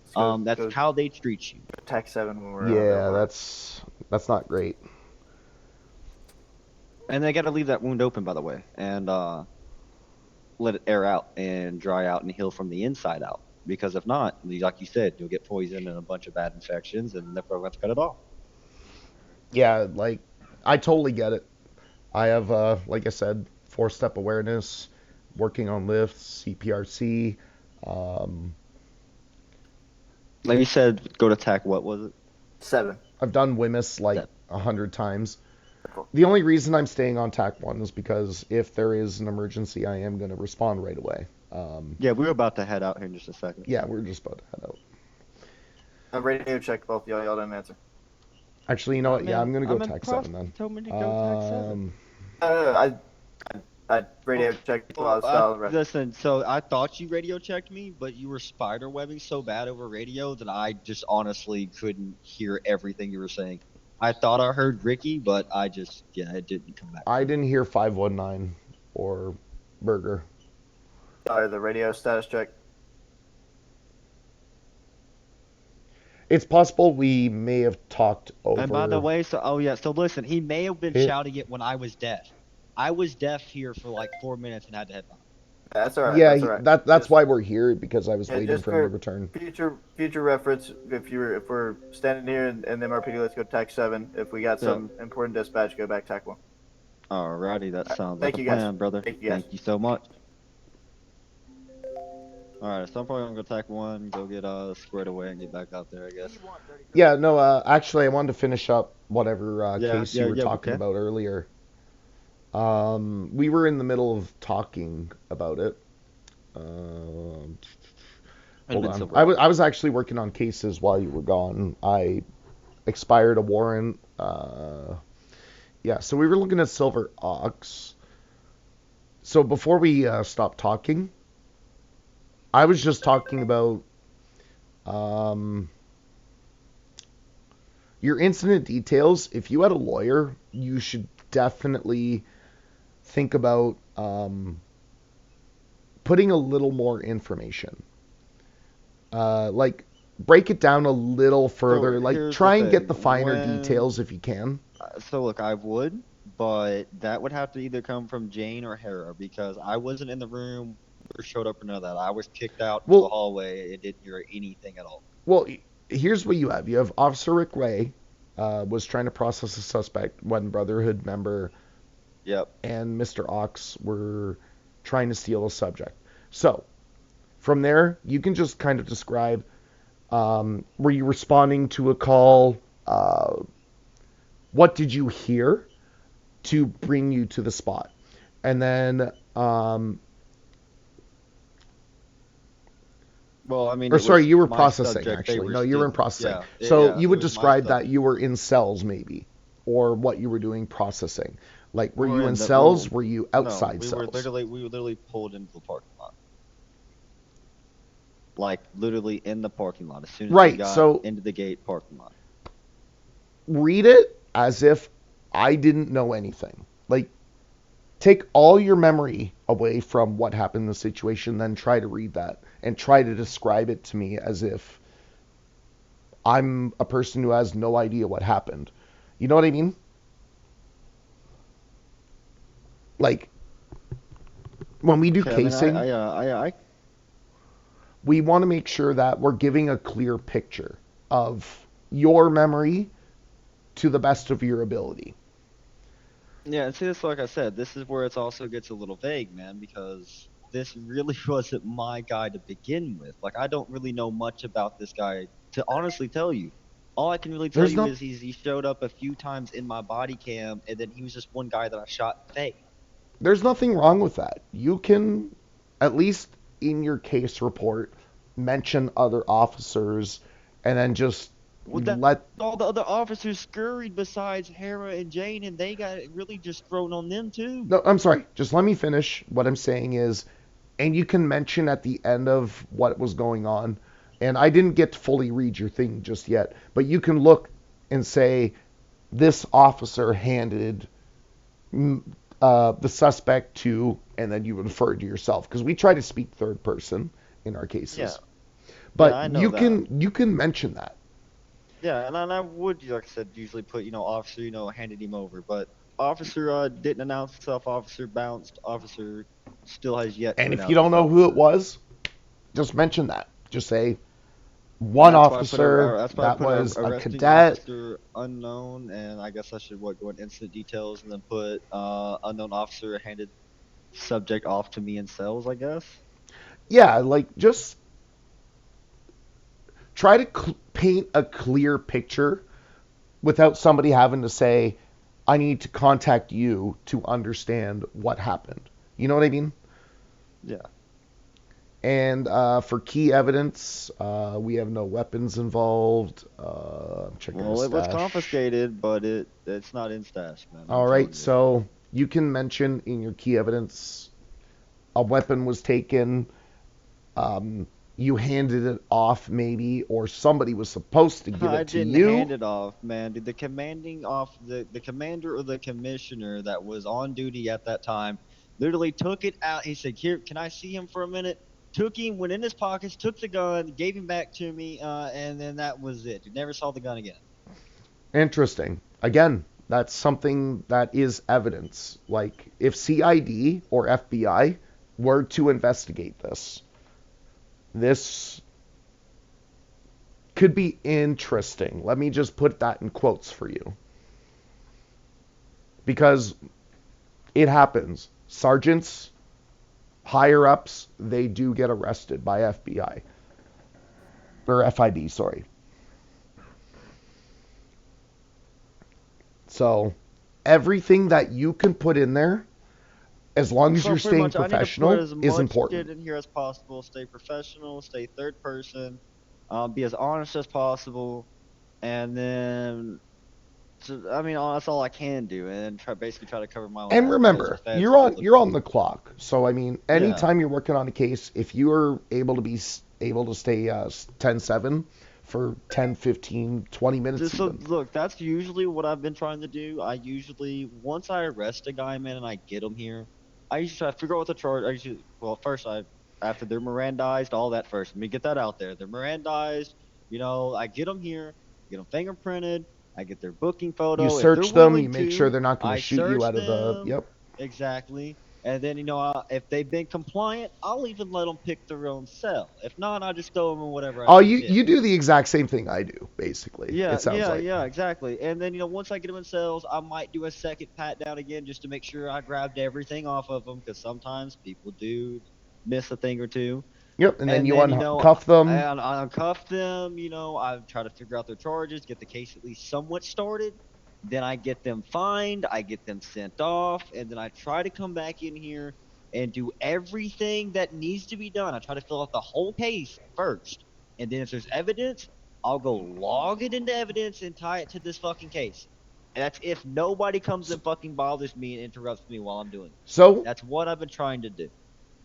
Let's go, That's go how they treat you. Tech 7 when we're Yeah, out. that's not great. And they got to leave that wound open, by the way, and let it air out and dry out and heal from the inside out. Because if not, like you said, you'll get poisoned and a bunch of bad infections, and they're going to cut it off. Yeah, like I totally get it. I have, like I said, four-step awareness, working on lifts, CPRC. Like you said, go to TAC. What was it? 7. I've done WMIS like 100 times. The only reason I'm staying on TAC 1 is because if there is an emergency, I am going to respond right away. Yeah, we're about to head out here in just a second. Yeah, we're just about to head out. Radio check both y'all. Y'all didn't answer. Actually, you know what? Yeah, I'm going to go TAC 7 then. Told me to go TAC 7. I radio checked while I was dialing rest. Listen, so I thought you radio checked me, but you were spider webbing so bad over radio that I just honestly couldn't hear everything you were saying. I thought I heard Ricky, but it didn't come back. I didn't hear 519 or Burger. Sorry, the radio status check. It's possible we may have talked over. And by the way, so listen, he may have been It- shouting it when I was deaf. I was deaf here for like 4 minutes and had to head back. That's alright. yeah, that's alright. that's Just why we're here, because I was Yeah, waiting just for him to for- return. future reference. If we're standing here in the MRPD, let's go TAC 7. If we got some important dispatch, go back TAC 1. Alrighty, that sounds Thank like a you, guys. plan, brother. Thank you, guys. Thank you so much. Alright, so I'm probably gonna go attack one, go get squared away and get back out there, I guess. Yeah, no, actually, I wanted to finish up whatever case you were we talking can. about earlier. We were in the middle of talking about it. Hold on. I was actually working on cases while you were gone. I expired a warrant. Yeah, so we were looking at Silver Ox. So before we stopped talking, I was just talking about your incident details. If you had a lawyer, you should definitely think about putting a little more information. Like, break it down a little further. So, Like, here's try the and get thing. the finer When- details if you can. So look, I would, but that would have to either come from Jane or Hera because I wasn't in the room or showed up or none of that. I was kicked out to Well- the hallway and didn't hear anything at all. Well, here's what you have. You have Officer Rick Ray was trying to process a suspect when Brotherhood member Yep. and Mr. Ox were trying to steal a subject. So, from there, you can just kind of describe, were you responding to a call? What did you hear to bring you to the spot? And then, Well, I mean, or it sorry, was you were my processing, subject, they actually. were No, you were in stealing. processing. Yeah, So yeah, you it would was my describe stuff. that you were in cells, maybe, or what you were doing processing. Like, were We you were in in the- cells? we Were you No, outside we cells? were literally pulled into the parking lot. Like literally in the parking lot as soon as Right, we got so- into the gate parking lot. Read it as if I didn't know anything. Like, take all your memory away from what happened in the situation, then try to read that and try to describe it to me as if I'm a person who has no idea what happened. You know what I mean? Like, when we do Okay, I mean, casing, I we want to make sure that we're giving a clear picture of your memory to the best of your ability. Yeah, and see, this, like I said, this is where it also gets a little vague, man, because this really wasn't my guy to begin with. Like, I don't really know much about this guy to honestly tell you. All I can really tell There's you no- is he showed up a few times in my body cam, and then he was just one guy that I shot in the face. There's nothing wrong with that. You can, at least in your case report, mention other officers and then just Well, that- let... All the other officers scurried besides Hera and Jane, and they got it really just thrown on them, too. No, I'm sorry. Just let me finish. What I'm saying is, and you can mention at the end of what was going on, and I didn't get to fully read your thing just yet, but you can look and say, this officer handed the suspect to, and then you refer to yourself, because we try to speak third person in our cases. Yeah. But Yeah, I know you can mention that. Yeah, and I would, like I said, usually put, officer, handed him over. But officer didn't announce himself. Officer bounced. Officer still has yet to And if announce you don't know himself. who it was, just mention that. Just say, one That's why I put officer, that's why I that put was a arresting cadet. officer unknown, and I guess I should go in incident details and then put unknown officer handed subject off to me in cells, I guess. Yeah, like, just try to paint a clear picture without somebody having to say, I need to contact you to understand what happened. You know what I mean? Yeah. And for key evidence, we have no weapons involved. I'm checking Well, the it was stash. confiscated, but it's not in stash, man. I'm All telling right, you. so you can mention in your key evidence a weapon was taken. You handed it off, maybe, or somebody was supposed to give I it to didn't you. hand it off, man. Dude, the commander or the commissioner that was on duty at that time literally took it out. He said, "Here, can I see him for a minute?" Took him, went in his pockets, took the gun, gave him back to me, and then that was it. You never saw the gun again. Interesting. Again, that's something that is evidence. Like, if CID or FBI were to investigate this could be interesting. Let me just put that in quotes for you. Because It happens. Sergeants, higher ups, they do get arrested by FBI. Or FIB, sorry. So, everything that you can put in there, as long as So you're pretty staying much, I need to professional, put as is much important. shit in here as possible. Stay professional. Stay third person. Be as honest as possible, and then, I mean, that's all I can do, and basically try to cover my own And ass because remember, the feds you're are on looking you're for on the me. clock. So I mean, anytime you're working on a case, if you are able to stay 10/7 for 10, 15, 20 minutes So even. look, that's usually what I've been trying to do. I usually, once I arrest a guy, man, and I get him here, I usually try to figure out what the charge. Well, first after they're Mirandized, all that first. Let me get that out there. They're Mirandized. You know, I get them here, get them fingerprinted. I get their booking You photo. If they're search them, you willing make sure to, they're not going to I shoot you search out of the. them. Yep. Exactly. And then, if they've been compliant, I'll even let them pick their own cell. If not, I'll just throw them in whatever I Oh, see you fit. you do the exact same thing I do, basically. Yeah, It sounds like. yeah, exactly. And then, once I get them in cells, I might do a second pat down again just to make sure I grabbed everything off of them, because sometimes people do miss a thing or two. Yep, and then you then, uncuff them. I uncuff them, I try to figure out their charges, get the case at least somewhat started. Then I get them fined, I get them sent off, and then I try to come back in here and do everything that needs to be done. I try to fill out the whole case first. And then if there's evidence, I'll go log it into evidence and tie it to this fucking case. And that's if nobody comes and fucking bothers me and interrupts me while I'm doing it. So That's what I've been trying to do.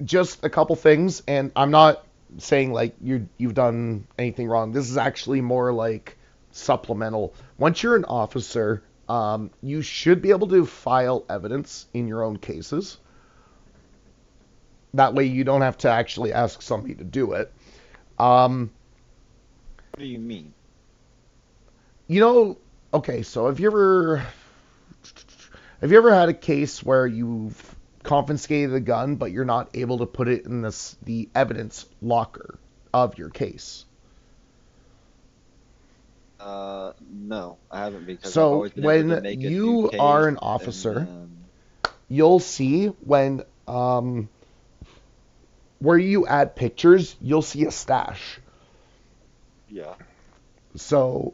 just a couple things, and I'm not saying like you've done anything wrong. This is actually more like supplemental. Once you're an officer, you should be able to file evidence in your own cases. That way you don't have to actually ask somebody to do it. What do you mean? Okay, so have you ever had a case where you've confiscated a gun, but you're not able to put it in the evidence locker of your case? No, I haven't, because So I've always been able to when make a you new are case, an officer, and you'll see when where you add pictures, you'll see a stash. yeah. So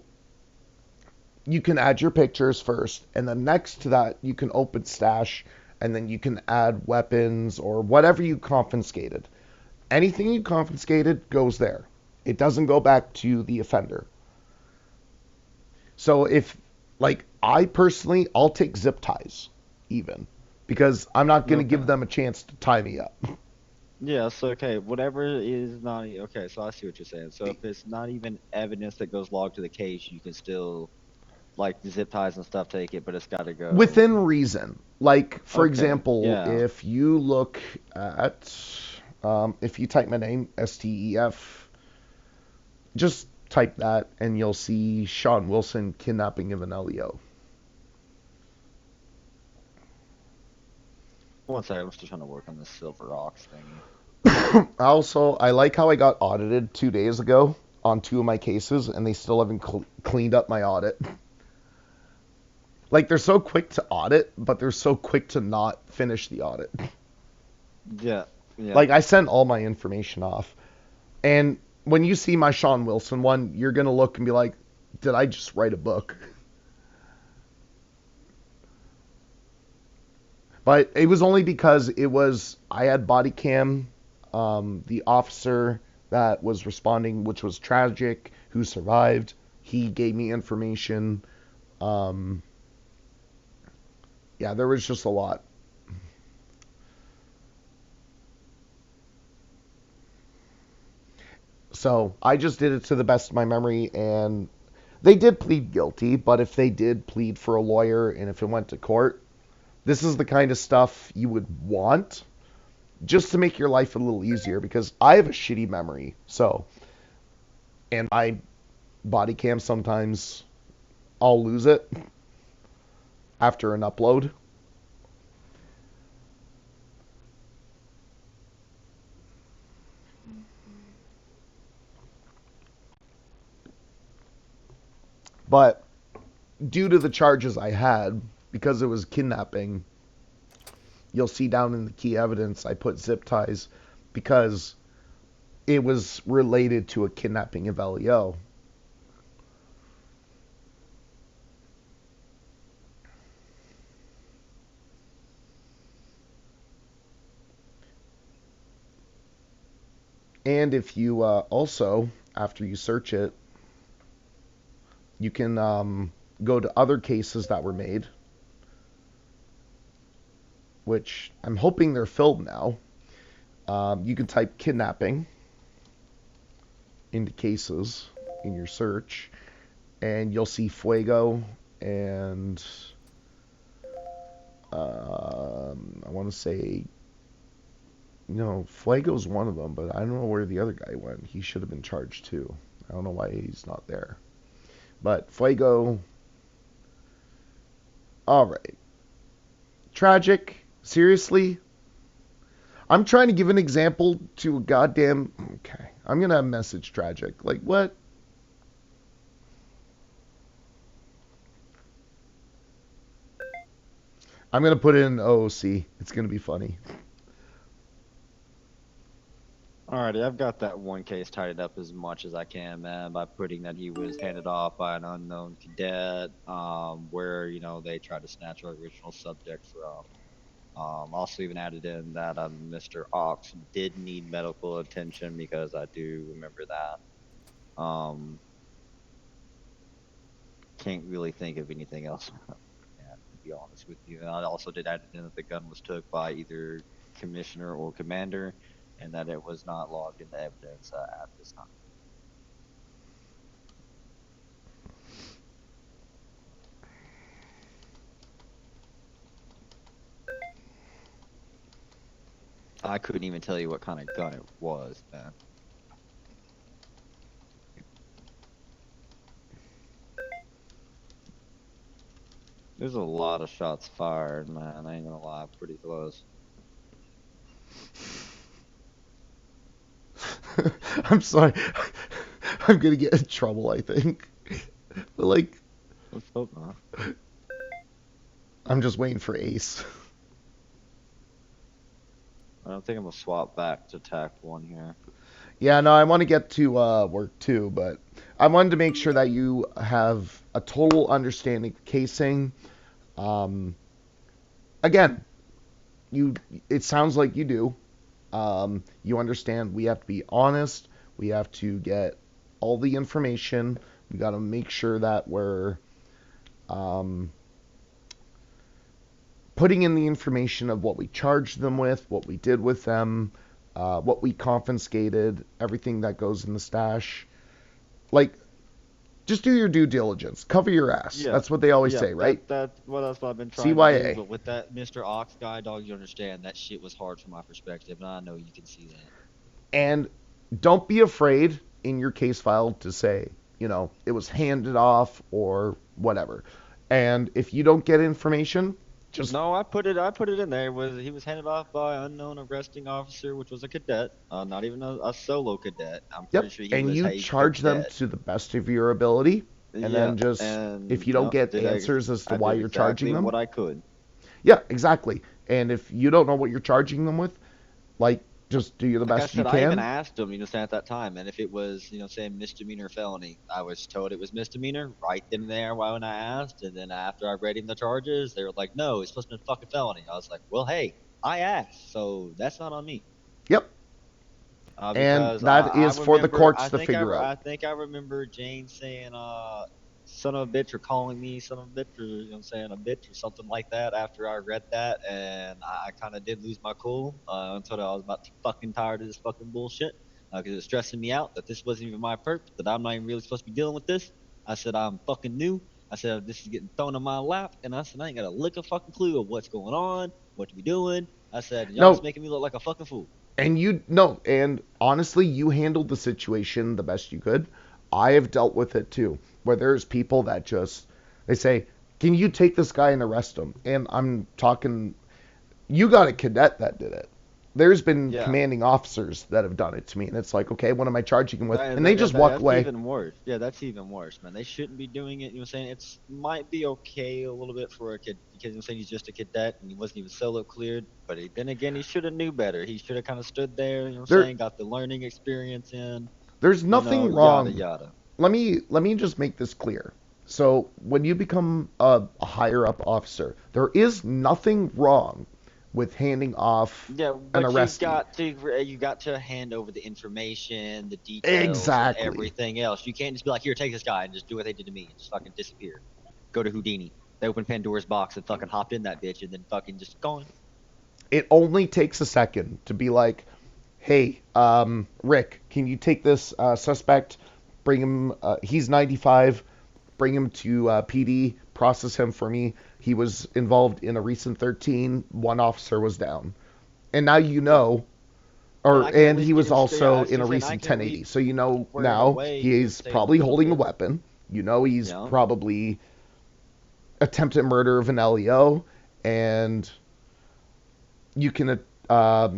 you can add your pictures first, and then next to that, you can open stash, and then you can add weapons or whatever you confiscated. Anything you confiscated goes there. It doesn't go back to the offender. So I personally, I'll take zip ties, even, because I'm not going to give them a chance to tie me up. Yeah, so okay, whatever is not okay, so I see what you're saying. So if it's not even evidence that goes logged to the case, you can still, like, zip ties and stuff, take it, but it's got to go Within reason. Like, for Okay, example, yeah. if you look at, if you type my name, STEF, just type that and you'll see Sean Wilson kidnapping of an LEO. One second, I'm still trying to work on this Silver Ox thingy. Also, I like how I got audited 2 days ago on 2 of my cases, and they still haven't cleaned up my audit. Like, they're so quick to audit, but they're so quick to not finish the audit. Yeah. Like, I sent all my information off. And when you see my Sean Wilson one, you're going to look and be like, did I just write a book? But it was only because I had body cam, the officer that was responding, which was tragic, who survived, he gave me information. Yeah, there was just a lot. So I just did it to the best of my memory, and they did plead guilty, but if they did plead for a lawyer and if it went to court, this is the kind of stuff you would want just to make your life a little easier, because I have a shitty memory. So, and my body cam, sometimes I'll lose it after an upload. But due to the charges I had, because it was kidnapping, you'll see down in the key evidence I put zip ties because it was related to a kidnapping of LEO. And if you also, after you search it, you can go to other cases that were made, which I'm hoping they're filled now. You can type kidnapping into cases in your search, and you'll see Fuego and I want to say, Fuego's one of them, but I don't know where the other guy went. He should have been charged too. I don't know why he's not there. But Fuego. Alright. Tragic. Seriously? I'm trying to give an example to a goddamn... Okay. I'm going to message Tragic. Like, what? I'm going to put in OOC. It's going to be funny. Alrighty, I've got that one case tidied up as much as I can, man, by putting that he was handed off by an unknown cadet, where, they tried to snatch our original subject from. Also even added in that Mr. Ox did need medical attention because I do remember that. Can't really think of anything else, yeah, to be honest with you. And I also did add in that the gun was took by either commissioner or commander, and that it was not logged into evidence at this time. I couldn't even tell you what kind of gun it was, man. There's a lot of shots fired, man. I ain't gonna lie, pretty close. I'm sorry. I'm gonna get in trouble, I think. But like, Let's hope not. I'm just waiting for Ace. I don't think I'm gonna swap back to TAC 1 here. Yeah, no, I want to get to work too, but I wanted to make sure that you have a total understanding of casing. Again, it sounds like you do. You understand we have to be honest. We have to get all the information. We got to make sure that we're putting in the information of what we charged them with, what we did with them, what we confiscated, everything that goes in the stash. Like, just do your due diligence. Cover your ass. Yeah. That's what they always say, right? That's what I've been trying to CYA. do. But with that Mr. Ox guy, dog, you understand that shit was hard from my perspective, and I know you can see that. And don't be afraid in your case file to say, it was handed off or whatever. And if you don't get information, just No, I put it in there. He was handed off by an unknown arresting officer, which was a cadet, not even a solo cadet. I'm pretty sure he and was you a charge them cadet. to the best of your ability. And then just, if you don't get did answers as to I why did you're charging exactly them. what I could. Yeah, exactly. And if you don't know what you're charging them with, like, just do the Like I best you said, I even can. asked him, at that time, and if it was, saying misdemeanor felony, I was told it was misdemeanor right then and there when I asked, and then after I read him the charges, they were like, no, it's supposed to be a fucking felony. I was like, well, hey, I asked, so that's not on me. Yep. And that is for the courts to figure out. I think I remember Jane saying, son of a bitch, or calling me son of a bitch, or saying a bitch or something like that after I read that, and I kind of did lose my cool until I was about fucking tired of this fucking bullshit because it was stressing me out that this wasn't even my perp, that I'm not even really supposed to be dealing with this. I said I'm fucking new. I said this is getting thrown in my lap, and I said I ain't got a lick of fucking clue of what's going on, what to be doing. I said y'all just making me look like a fucking fool. And and honestly, you handled the situation the best you could. I have dealt with it too, where there's people that they say, can you take this guy and arrest him? And I'm talking, you got a cadet that did it. there's been Yeah. commanding officers that have done it to me, and it's like, okay, what am I charging him with? And they just walk that's away. Even worse. Yeah, that's even worse, man. They shouldn't be doing it. You know what I'm saying? It's might be okay a little bit for a kid because you know what I'm saying he's just a cadet and he wasn't even solo cleared. But then again, he should have knew better. He should have kind of stood there. You know what I'm saying? Got the learning experience in. There's nothing you know, wrong. Yada yada. Let me just make this clear. So when you become a higher up officer, there is nothing wrong with handing off Yeah, an but arrestee. you got to hand over the information, the details, Exactly. and everything else. You can't just be like, here, take this guy and just do what they did to me and just fucking disappear. Go to Houdini. They opened Pandora's box and fucking hopped in that bitch and then fucking just gone. It only takes a second to be like, hey, Rick, can you take this suspect, bring him, he's 95, bring him to PD, process him for me. He was involved in a recent 13. One officer was down. And now you know, and he was also in a recent 1080. So you know now he's probably holding a weapon. You know he's probably attempted murder of an LEO, and you can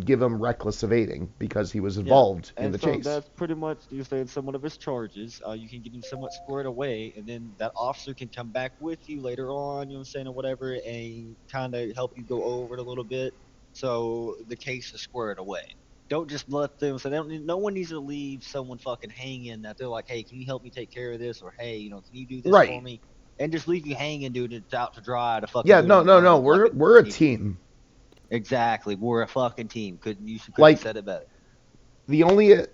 give him reckless evading because he was involved in the chase. That's pretty much, you're saying, some of his charges. You can get him somewhat squared away, and then that officer can come back with you later on, you know what I'm saying, or whatever, and kind of help you go over it a little bit so the case is squared away. Don't just let them, so no one needs to leave someone fucking hanging that they're like, hey, can you help me take care of this? Or, hey, you know, can you do this for me? And just leave you hanging, dude, it's out to dry to fucking. Yeah, no, we're a team. Exactly, we're a fucking team. Couldn't have said it better. We only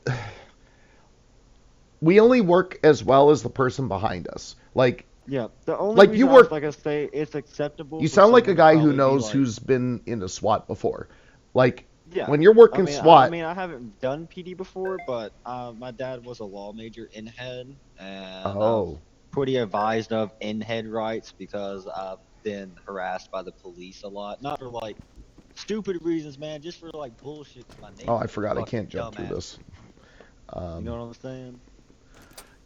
work as well as the person behind us. Like, yeah, the only like reason you work, like I say, it's acceptable. You sound like a guy who knows who's been into SWAT before. Like, yeah, when you're working SWAT. I mean, I haven't done PD before, but my dad was a law major in head, and pretty advised of in head rights because I've been harassed by the police a lot. Not for like stupid reasons, man, just for like bullshit. Oh, I forgot I can't jump through this. You know what I'm saying?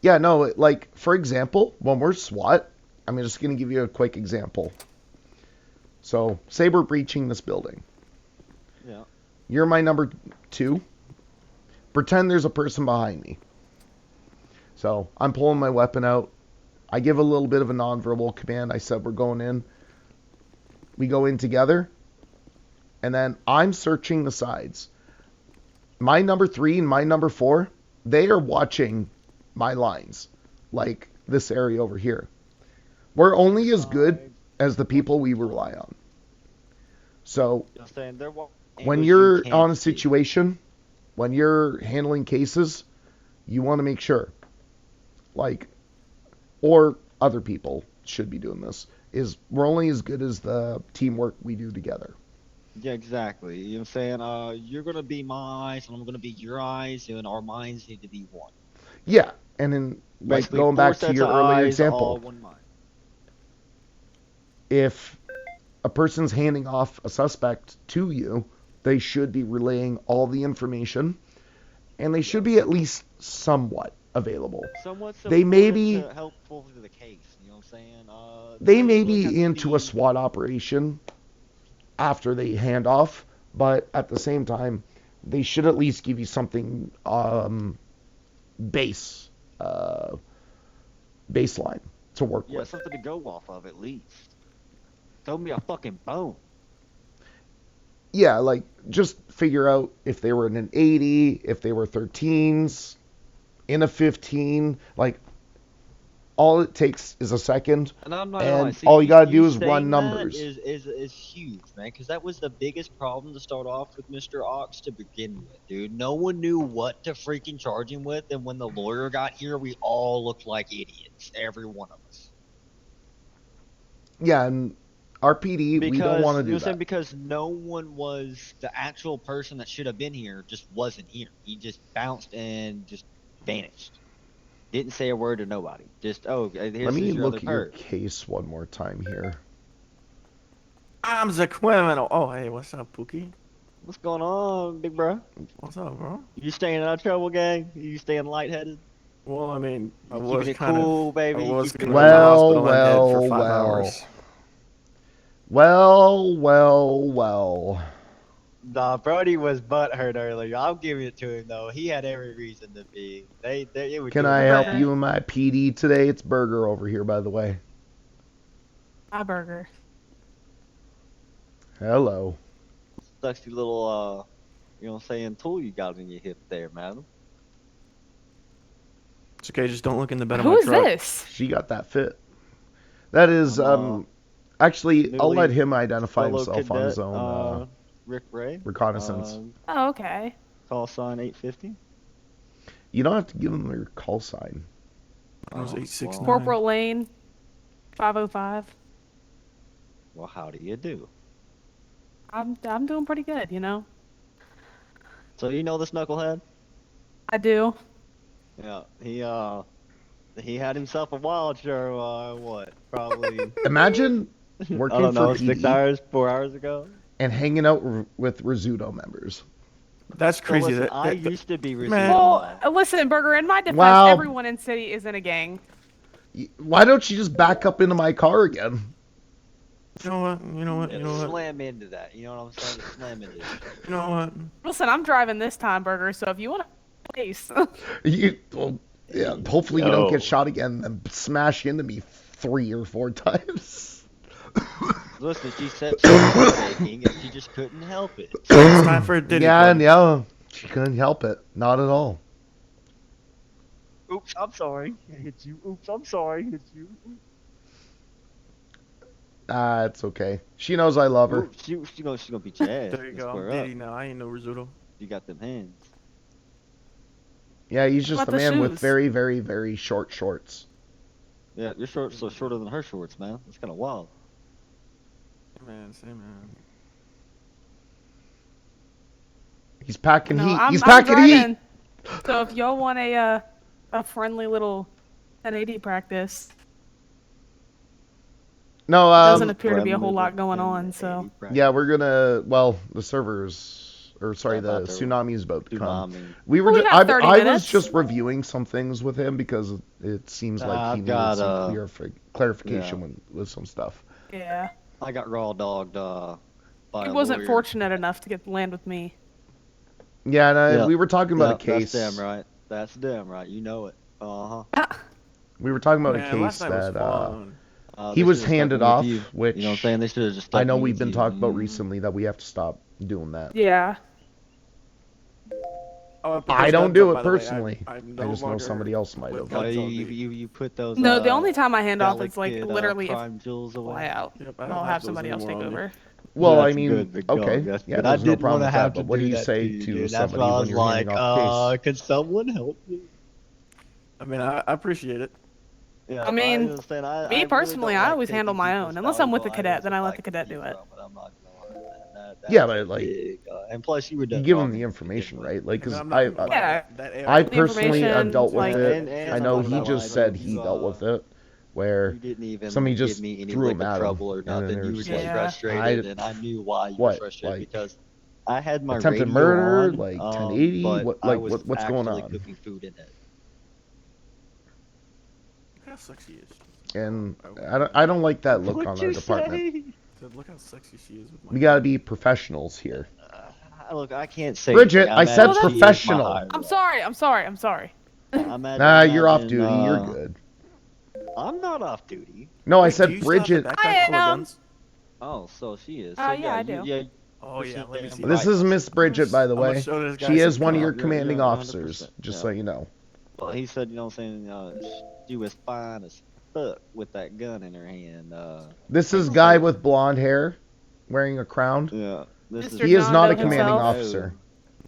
Yeah, no, like, for example, when we're SWAT, I'm just going to give you a quick example. So, say we're breaching this building. Yeah. You're my number 2. Pretend there's a person behind me. So, I'm pulling my weapon out. I give a little bit of a nonverbal command. I said we're going in. We go in together. And then I'm searching the sides. My number 3 and my number 4, they are watching my lines. Like this area over here. We're only as good as the people we rely on. So, when you're on a situation, when you're handling cases, you want to make sure, like, or other people should be doing this, is we're only as good as the teamwork we do together. Yeah, exactly. You know what I'm saying? You're going to be my eyes, and I'm going to be your eyes, and our minds need to be one. Yeah, and then, like, basically, going back to your earlier example, if a person's handing off a suspect to you, they should be relaying all the information, and they should be at least somewhat available. They may be helpful to the case, you know what I'm saying? They may be into a SWAT operation after they hand off, but at the same time, they should at least give you something baseline to work with. Yeah, something to go off of at least. Throw me a fucking bone. Yeah, like, just figure out if they were in an 80, if they were 13s, in a 15, like, all it takes is a second, and all you gotta do is run numbers. Is huge, man, because that was the biggest problem to start off with Mr. Ox to begin with, dude. No one knew what to freaking charge him with, and when the lawyer got here, we all looked like idiots, every one of us. Yeah, and RPD, we don't want to do that. Because no one was, the actual person that should have been here just wasn't here. He just bounced and just vanished. Didn't say a word to nobody. Just, here's Let me your look other at your perk. case one more time here. I'm the criminal. Oh, hey, what's up, Pookie? What's going on, big bro? What's up, bro? You staying out of trouble, gang? You staying lightheaded? Well, I mean, I You was keeping it kind cool, of, baby. I was Keeping in it the Well, hospital and dead for 5 hours. Well. Nah, Brody was butthurt earlier. I'll give it to him though. He had every reason to be. It was Can doing I it help right. you in my PD today? It's Burger over here, by the way. My burger. Hello. Sexy little you know what I'm saying, tool you got in your hip there, madam. It's okay. Just don't look in the bed of Who my is truck. this? She got that fit. That is actually I'll newly let him identify fellow himself on cadet, his own Rick Ray. reconnaissance. Oh, okay. Call sign 850. You don't have to give him your call sign. It was Oh, 869. Corporal Lane, 505. Well, how do you do? I'm doing pretty good, you know. So you know this knucklehead? I do. Yeah, he had himself a wild show. What? Probably. Imagine I working don't know, for 6 PD hours, 4 hours ago. and hanging out with Rizzuto members. That's So crazy. listen, that, I that- used to be Man. Rizzuto. Well, listen, Burger. In my defense, Wow. everyone in city is in a gang. Why don't you just back up into my car again? You know what? You know what? You know what? Slam into that. You know what I'm saying? Just slam into it. You know what? Listen, I'm driving this time, Burger. So if you want to place, Well, yeah. Hopefully you don't Yo. get shot again and smash into me 3 or 4 times. Listen, she said she was faking and she just couldn't help it. It's time for a ditty. Yeah, party. yeah. She couldn't help it. Not at all. Oops, I'm sorry. I hit you. Oops, I'm sorry. I hit you. Ah, it's okay. She knows I love her. Oops, she gonna beat your ass. There you and go. square I'm up. ditty now. I ain't no risotto. You got them hands. Yeah, he's just What a about the man with shoes? very, very, very short shorts. Yeah, your shorts so shorter than her shorts, man. That's kind of wild. Man, say man. He's packing no, heat. I'm, He's I'm packing heat. driving. So if y'all want a friendly little 1080 practice, No, doesn't appear to be a whole Friendly lot going little on. So yeah, we're gonna. Well, the servers, or sorry, Yeah, the about to- tsunami is about to come. Tsunami. We were. Well, we ju- got 30 I was minutes. just reviewing some things with him because it seems like he I've needed got, some clarification yeah. with some stuff. yeah, I got raw dogged by he a wasn't lawyer. fortunate enough to get land with me. Yeah, and Yeah. we were talking about a Yeah, case. That's damn right. That's damn right. You know it. Uh-huh. We were talking about Man, a case last night was that fun. he They was should've stuck handed me with off, you. which You know what I'm saying? They should have just stuck I know me we've with been you. talking about Mhm. recently that we have to stop doing that. Yeah. Oh, put I those don't guns do up, it by the way. personally. I'm I no just know longer somebody else might with have. Oh, guns on you, me. you put those. No, the only time I hand off is like delicate, literally if prime jewels fly away. out. Yep, I And don't I'll have have those somebody else take anymore on me. over. Well, I That's mean, good, big okay, dog. That's yeah, good. there's I no didn't problem want with to have that. But to what do do you that say you, to dude. That's somebody why I when was you're like, handing off case? could someone help me? I mean, I appreciate it. Yeah, I mean, understand. me really personally, don't I like always handle taking my people's own. Unless I'm with the valuable cadet, items then if I let I the can cadet keep do it. from, but I'm not gonna lie, man. Yeah, That's but, like, big, and plus you were You done give them wrong the to information, begin with. right? Like, And because I'm not gonna lie, Yeah. that area- I The personally have information, dealt with like- it. And I I'm know not he gonna just lie, said dude, he you, dealt with it, where You didn't even somebody give just me any threw him lick of at him, trouble or and then nothing. there You were was, just like, frustrated, and I knew why you what, were frustrated like, because I had my attempted radio murder, on, like 1080, but what, I like, was what's going actually on? cooking food in it. Look how sexy is. And I don't like that look on What'd our you department. Say? Look how sexy she is with my. We gotta be professionals here. Look, I can't say. Bridget, anything. I said imagine she is my professional. high I'm road. sorry. I'm sorry. I'm sorry. Nah, you're off duty. You're good. I'm not off duty. No, I Wait, do said you still have the Bridget. backpack I full of am. guns? Oh, so she is. Oh, So, yeah, I you- do. Yeah, Oh yeah, let me see. This that. is Miss Bridget, by the I'm gonna way. show this guy She is some one of cum. your You're commanding 100%, officers, just yeah. so you know. well, he said, you know what I'm saying, she was fine as fuck with that gun in her hand. This is guy with blonde hair, wearing a crown. Yeah. This Mr. He is John not Doe a commanding himself? officer.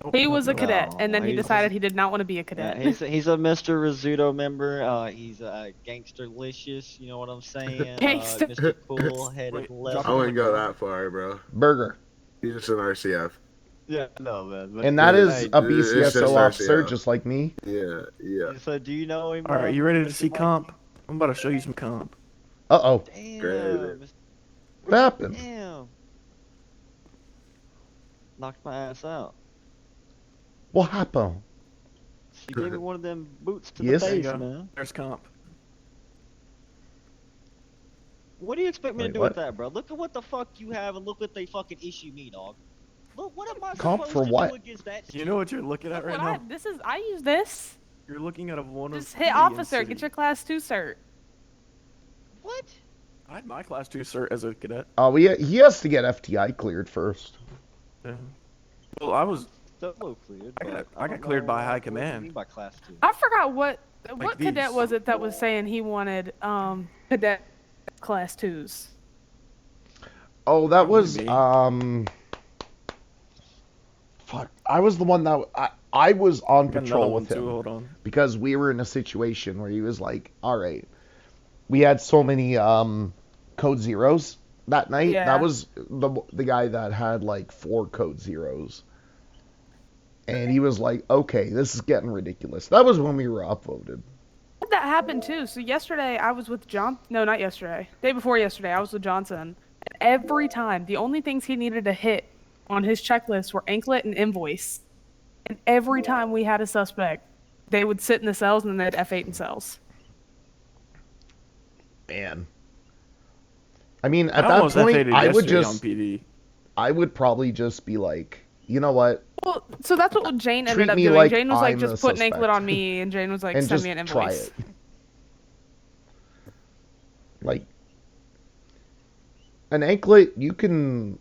Nope, He nope, was a nope. cadet, and then he he's- decided he did not want to be a Yeah, cadet. he's a Mr. Rizzuto member. He's a gangsterlicious, you know what I'm saying? Gangster. Mr. Cool headed Wait, left. drop I wouldn't go that far, bro. Burger. He's just an RCF. Yeah, no man. But And that is hey, a It's just BCSO officer, RCO. just like me. Yeah, yeah. So do you know him? All right, you ready to see Mr. comp? I'm about to show you some comp. Uh-oh. Damn. Great. What happened? Damn. Knocked my ass out. What happened? She gave me one of them boots to Yes? the There you face, go. man. There's comp. What do you expect me Wait, to do what? with that, bro? Look at what the fuck you have and look what they fucking issue me, dog. But what am I Comp supposed for to what? do against that? You know what you're looking at right now? I use this. You're looking at a one Just of hit PD officer, in get city. your class 2 cert. What? I had my class 2 cert as a cadet. Oh, he has to get FTI cleared first. Yeah. Well, I was. Solo cleared. I got- but I got don't cleared know by high what you command. mean by class 2. I forgot what cadet these. was it that was saying he wanted cadet class 2s. Oh, that Probably was me. fuck. I was the one that I was on Got another patrol one with him too. Hold on. because we were in a situation where he was like, "All right, we had so many code zeros that night." Yeah. That was the guy that had like 4 code zeros. And he was like, "Okay, this is getting ridiculous." That was when we were upvoted. That happened too. So yesterday I was with John. No, not yesterday. Day before yesterday, I was with Johnson. And every time, the only things he needed to hit on his checklist were anklet and invoice. And every time we had a suspect, they would sit in the cells and then they'd F8 in cells. Man. I mean, at I that almost point, F8'd I would yesterday on just, PD. I would probably just be like, you know what, Well, so that's what Jane Treat ended up me doing. like Jane was like, I'm just the put an anklet suspect. on me, and Jane was like, and send just me an try invoice. it. Like, an anklet, you can.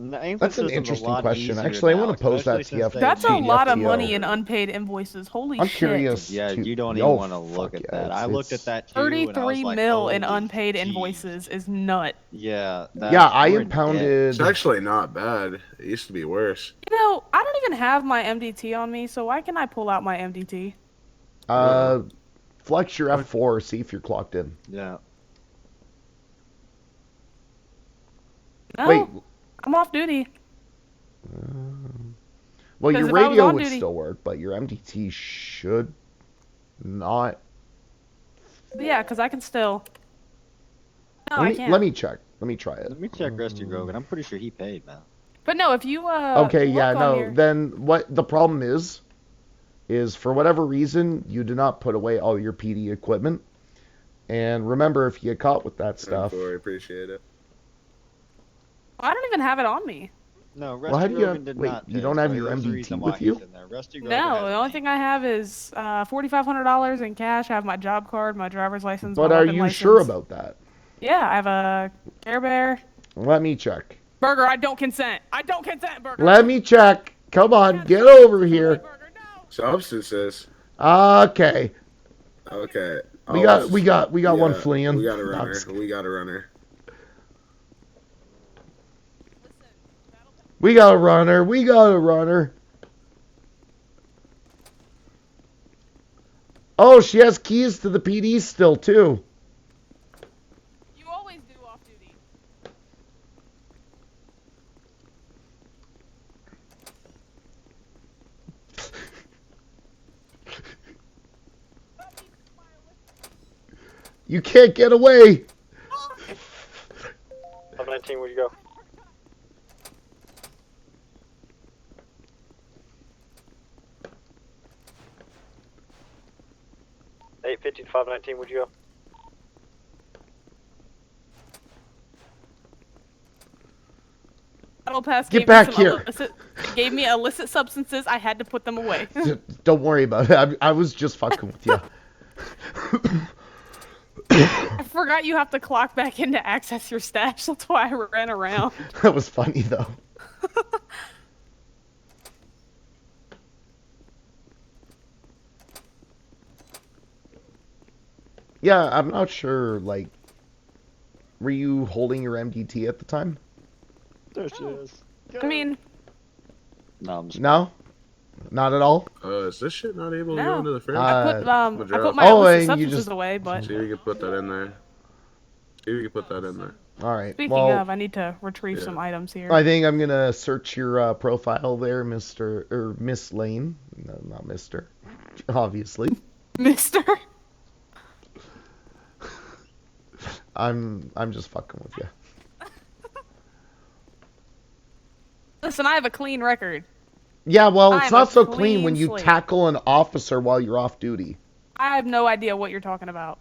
That's an interesting question. Actually, I want to pose that to you. That's a lot of FTO. money in unpaid invoices. Holy I'm shit. curious. Yeah, to- you don't even oh, want to look fuck at yeah, that. I looked at that too. and I was 33 like, mil in holy unpaid jeez. invoices is nut. Yeah. Yeah, I we're in impounded. It's actually not bad. It used to be worse. You know, I don't even have my MDT on me, so why can I pull out my MDT? Flex your F4, see if you're clocked in. debt. Yeah. No, Wait, I'm off duty. well, 'Cause your if I was radio on would duty- still work, but your MDT should not. Yeah, because I can still. No, I can't. Let me check. Let me try it. Let me check Rusty Grogan. I'm pretty sure he paid, man. But no, if you Okay, look yeah, on no. here- Then what the problem is for whatever reason you do not put away all your PD equipment. And remember, if you get caught with that stuff, I appreciate it. I don't even have it on me. No, Rusty Well, how do you Grogan have- did wait, not you pay, don't so have your there's a MDT reason with why you? he's in there. Rusty Grogan No, has the only thing I have is $4,500 in cash. I have my job card, my driver's license. but my are weapon you license. sure about that? Yeah, I have a Care Bear. Let me check. Burger, I don't consent. I don't consent, Burger. Let me check. Come on, get over here. Burger, no. Substances. Okay. Okay. We got one fleeing. We got a No, I'm runner. just kidding. We got a runner. We got a runner. We got a runner. Oh, she has keys to the PD still, too. You always do off duty. You can't get away. 519, where'd you go? $850 to 519, where'd you go? Battle Pass Get gave back me some here. gave me illicit substances. I had to put them away. Don't worry about it. I was just fucking with you. I forgot you have to clock back in to access your stash. That's why I ran around. That was funny, though. Yeah, I'm not sure, like, were you holding your MDT at the time? There she is. I mean, No, I'm just No? Not at all? Is this shit not able to No. go into the fridge? I put my Oh, illicit and you substances just- away, but See if we can put that in there. See if we can put that in there. Alright, speaking well, of, I need to retrieve yeah. some items here. I think I'm gonna search your profile there, Miss Lane. No, not Mr. Obviously. Mister. I'm just fucking with you. Listen, I have a clean record. Yeah, well, it's I'm not a so clean when clean you slate. tackle an officer while you're off duty. I have no idea what you're talking about.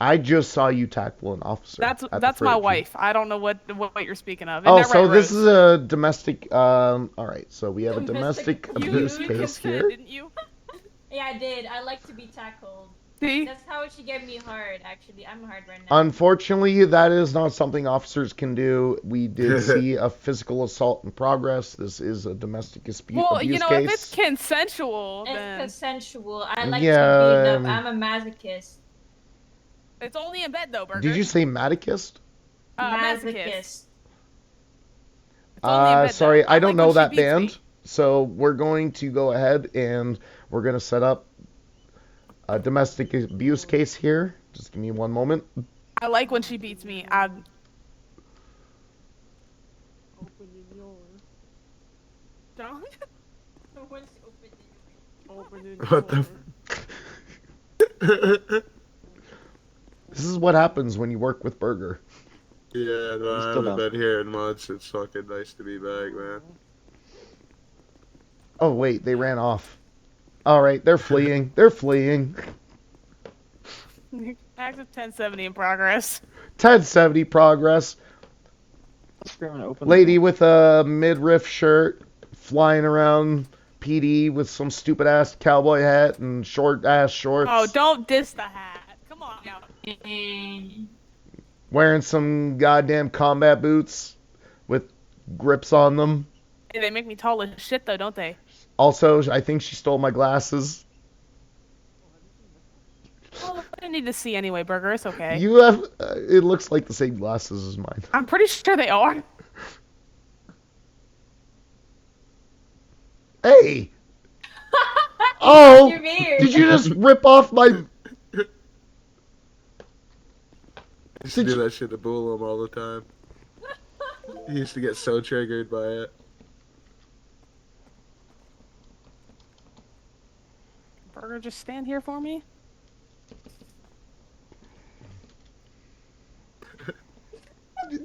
I just saw you tackle an officer. That's at the my fridge. wife. I don't know what you're speaking of. Isn't Oh, that so right, this Rose? is a domestic. All right. So we have a Domestic domestic abuse You case consent, here. didn't you? Yeah, I did. I like to be tackled. See? That's how she gave me hard, actually. I'm hard right now. Unfortunately, that is not something officers can do. We did see a physical assault in progress. This is a domestic dispute Well, abuse you know, case. if it's consensual, It's then consensual. I like Yeah, to be beaten up. I'm a masochist. it's only in bed though, Burger. Did you say masochist? Masochist. Masochist. It's only in bed, Sorry, though. I don't Not know like when that she beats band. me. So we're going to go ahead and we're going to set up a domestic abuse case here. Just give me one moment. I like when she beats me. John? What the? This is what happens when you work with Burger. Yeah, no, I still haven't don't. been here in months. It's fucking nice to be back, man. Oh, wait, they ran off. All right, they're fleeing. They're fleeing. Active 1070 in progress. 1070 progress. Lady with a midriff shirt flying around PD with some stupid ass cowboy hat and short ass shorts. Oh, don't diss the hat. Come on now. Wearing some goddamn combat boots with grips on them. Hey, they make me tall as shit though, don't they? Also, I think she stole my glasses. Well, I didn't need to see anyway, Burger. It's okay. You have, it looks like the same glasses as mine. I'm pretty sure they are. Hey! Oh! You're weird. Did you just rip off my... I used to Did do you- that shit to Boolum all the time. He used to get so triggered by it. Burger, just stand here for me.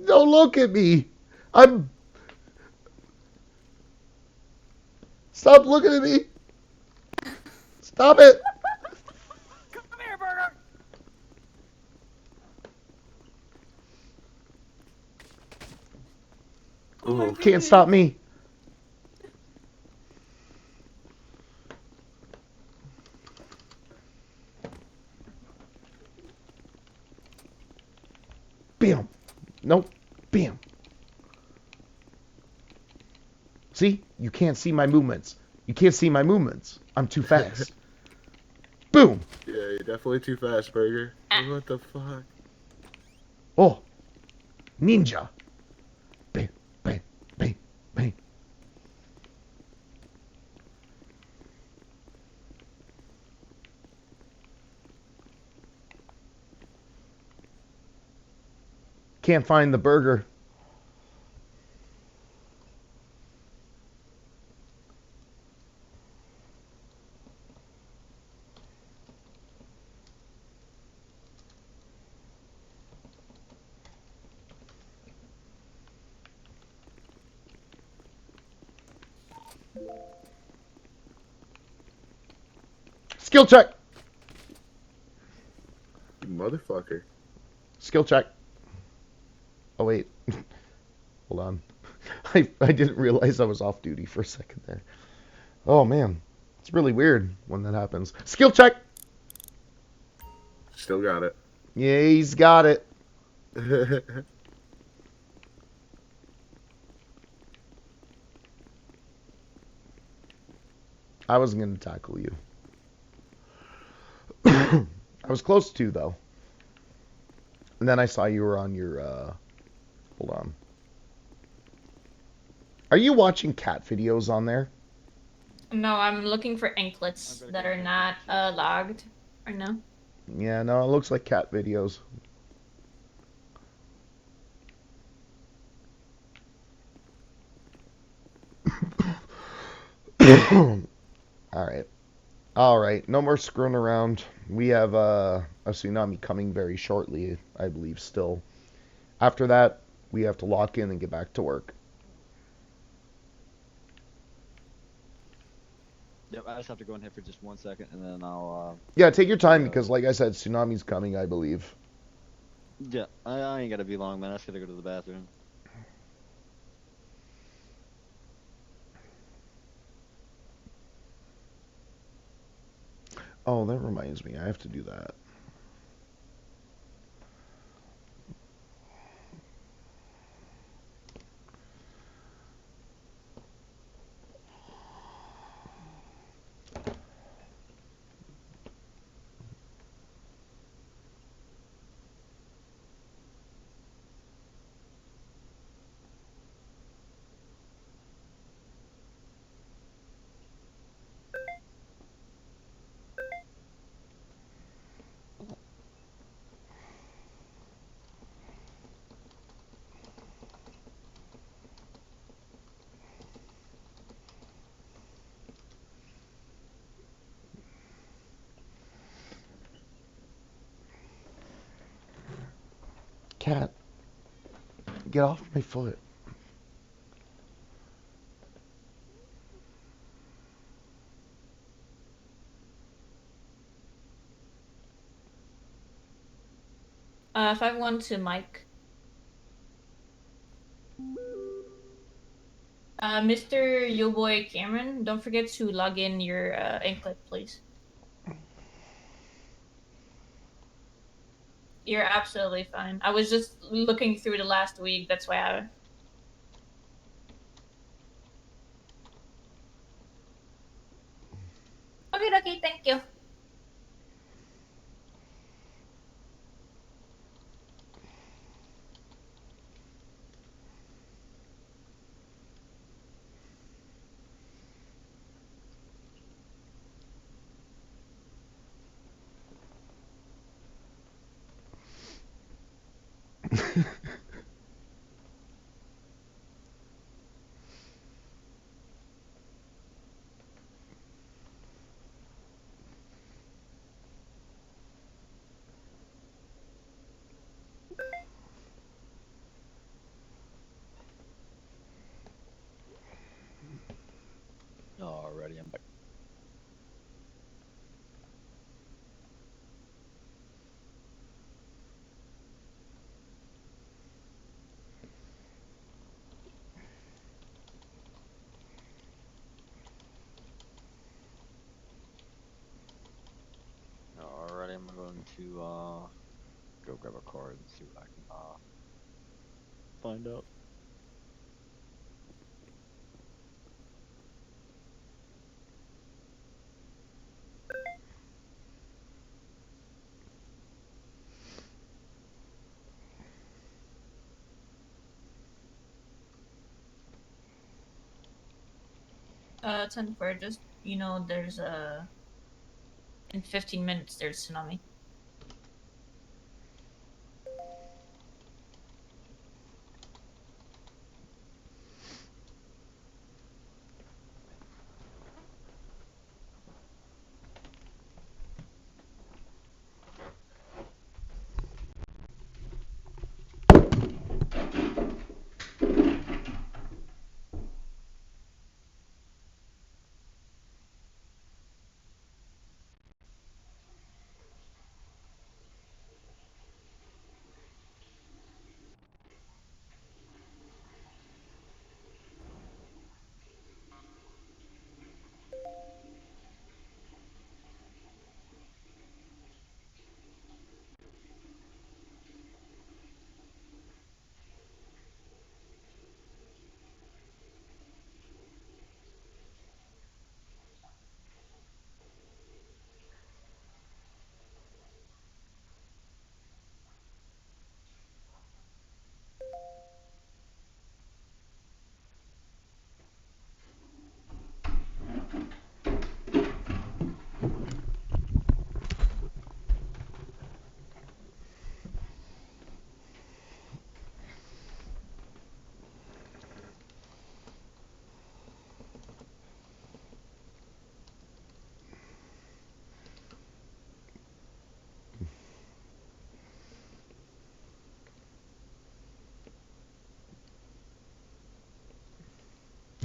Don't look at me! I'm... Stop looking at me! Stop it! Come here, Burger. Ooh. Can't stop me. Bam. Nope. Bam. See? You can't see my movements. You can't see my movements. I'm too fast. Boom. Yeah, you're definitely too fast, Burger. What the fuck? Oh. Ninja. Bam. Bam. Bam. Bam. Can't find the burger. Skill check. You motherfucker. Skill check. Oh wait. Hold on. I didn't realize I was off duty for a second there. Oh man. It's really weird when that happens. Skill check. Still got it. Yeah, he's got it. I wasn't going to tackle you. I was close to, though. And then I saw you were on your, hold on. Are you watching cat videos on there? No, I'm looking for anklets that are not logged. Or no? Yeah, no, it looks like cat videos. Alright. Alright, no more screwing around. We have a tsunami coming very shortly, I believe, still. After that, we have to lock in and get back to work. Yep, I just have to go in here for just 1 second, and then I'll. Yeah, take your time because, like I said, tsunami's coming, I believe. Yeah, I ain't gotta be long, man. I just gotta go to the bathroom. Oh, that reminds me. I have to do that. Cat, get off my foot. If I want to Mike. Mr. Yo Boy Cameron, don't forget to log in your anklet, please. You're absolutely fine. I was just looking through the last week. That's why I. Okay, thank you. Alrighty, I'm back. Alrighty, I'm going to go grab a card and see what I can find out. Ten for just there's in 15 minutes there's tsunami.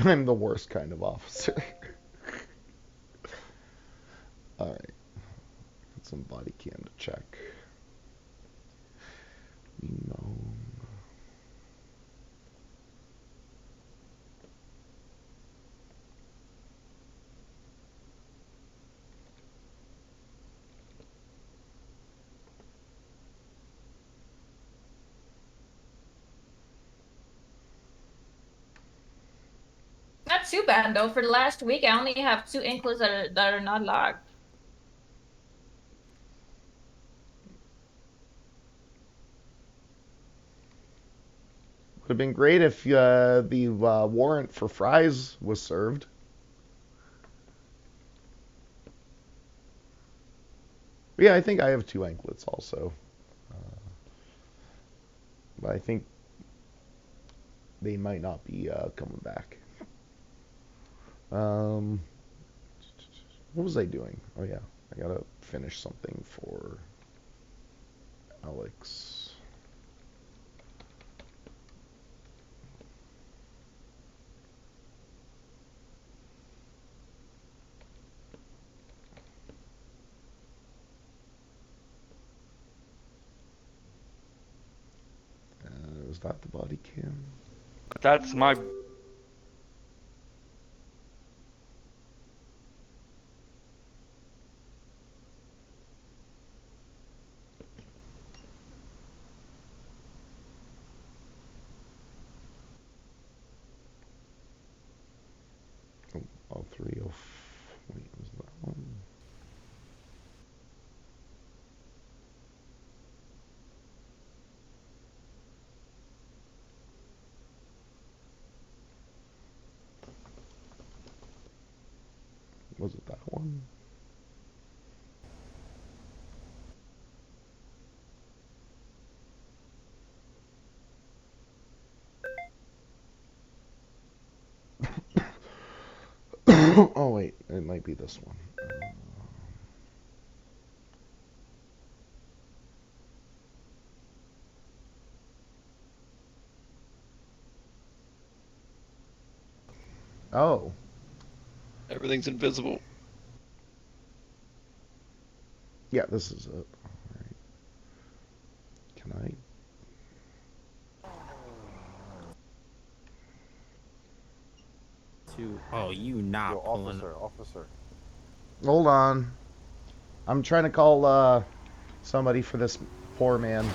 I'm the worst kind of officer. Alright. Some body cam to check. No. Not too bad though. For the last week, I only have 2 anklets that are not logged. Would have been great if the warrant for fries was served. But yeah, I think I have 2 anklets also. But I think they might not be coming back. What was I doing? Oh yeah, I gotta finish something for Alex. Is that the body cam? That's my. All 3 of. Wait, was that one? Was it that one? Oh wait, it might be this one. Oh. Everything's invisible. Yeah, this is it. Alright. Can I? Oh, you not pulling. Officer. Hold on. I'm trying to call somebody for this poor man.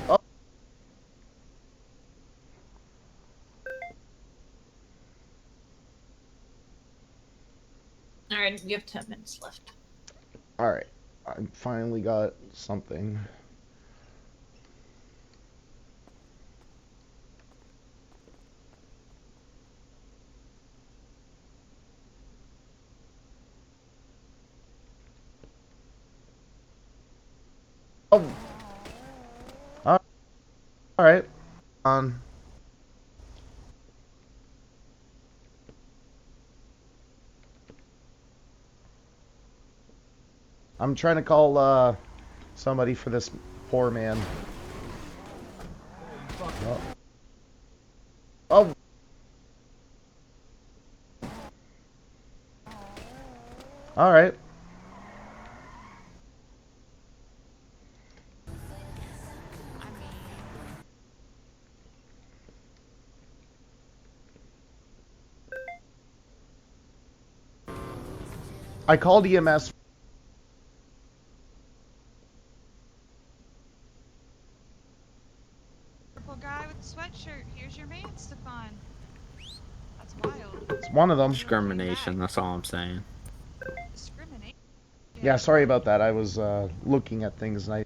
Oh. All right, you have 10 minutes left. Alright. I finally got something. Oh. Alright. I'm trying to call somebody for this poor man. Oh. Alright. I called EMS. Purple guy with the sweatshirt. Here's your man, Stefan. That's wild. It's one of them. Discrimination, that's all I'm saying. Discriminate. Yeah, sorry about that. I was looking at things and I...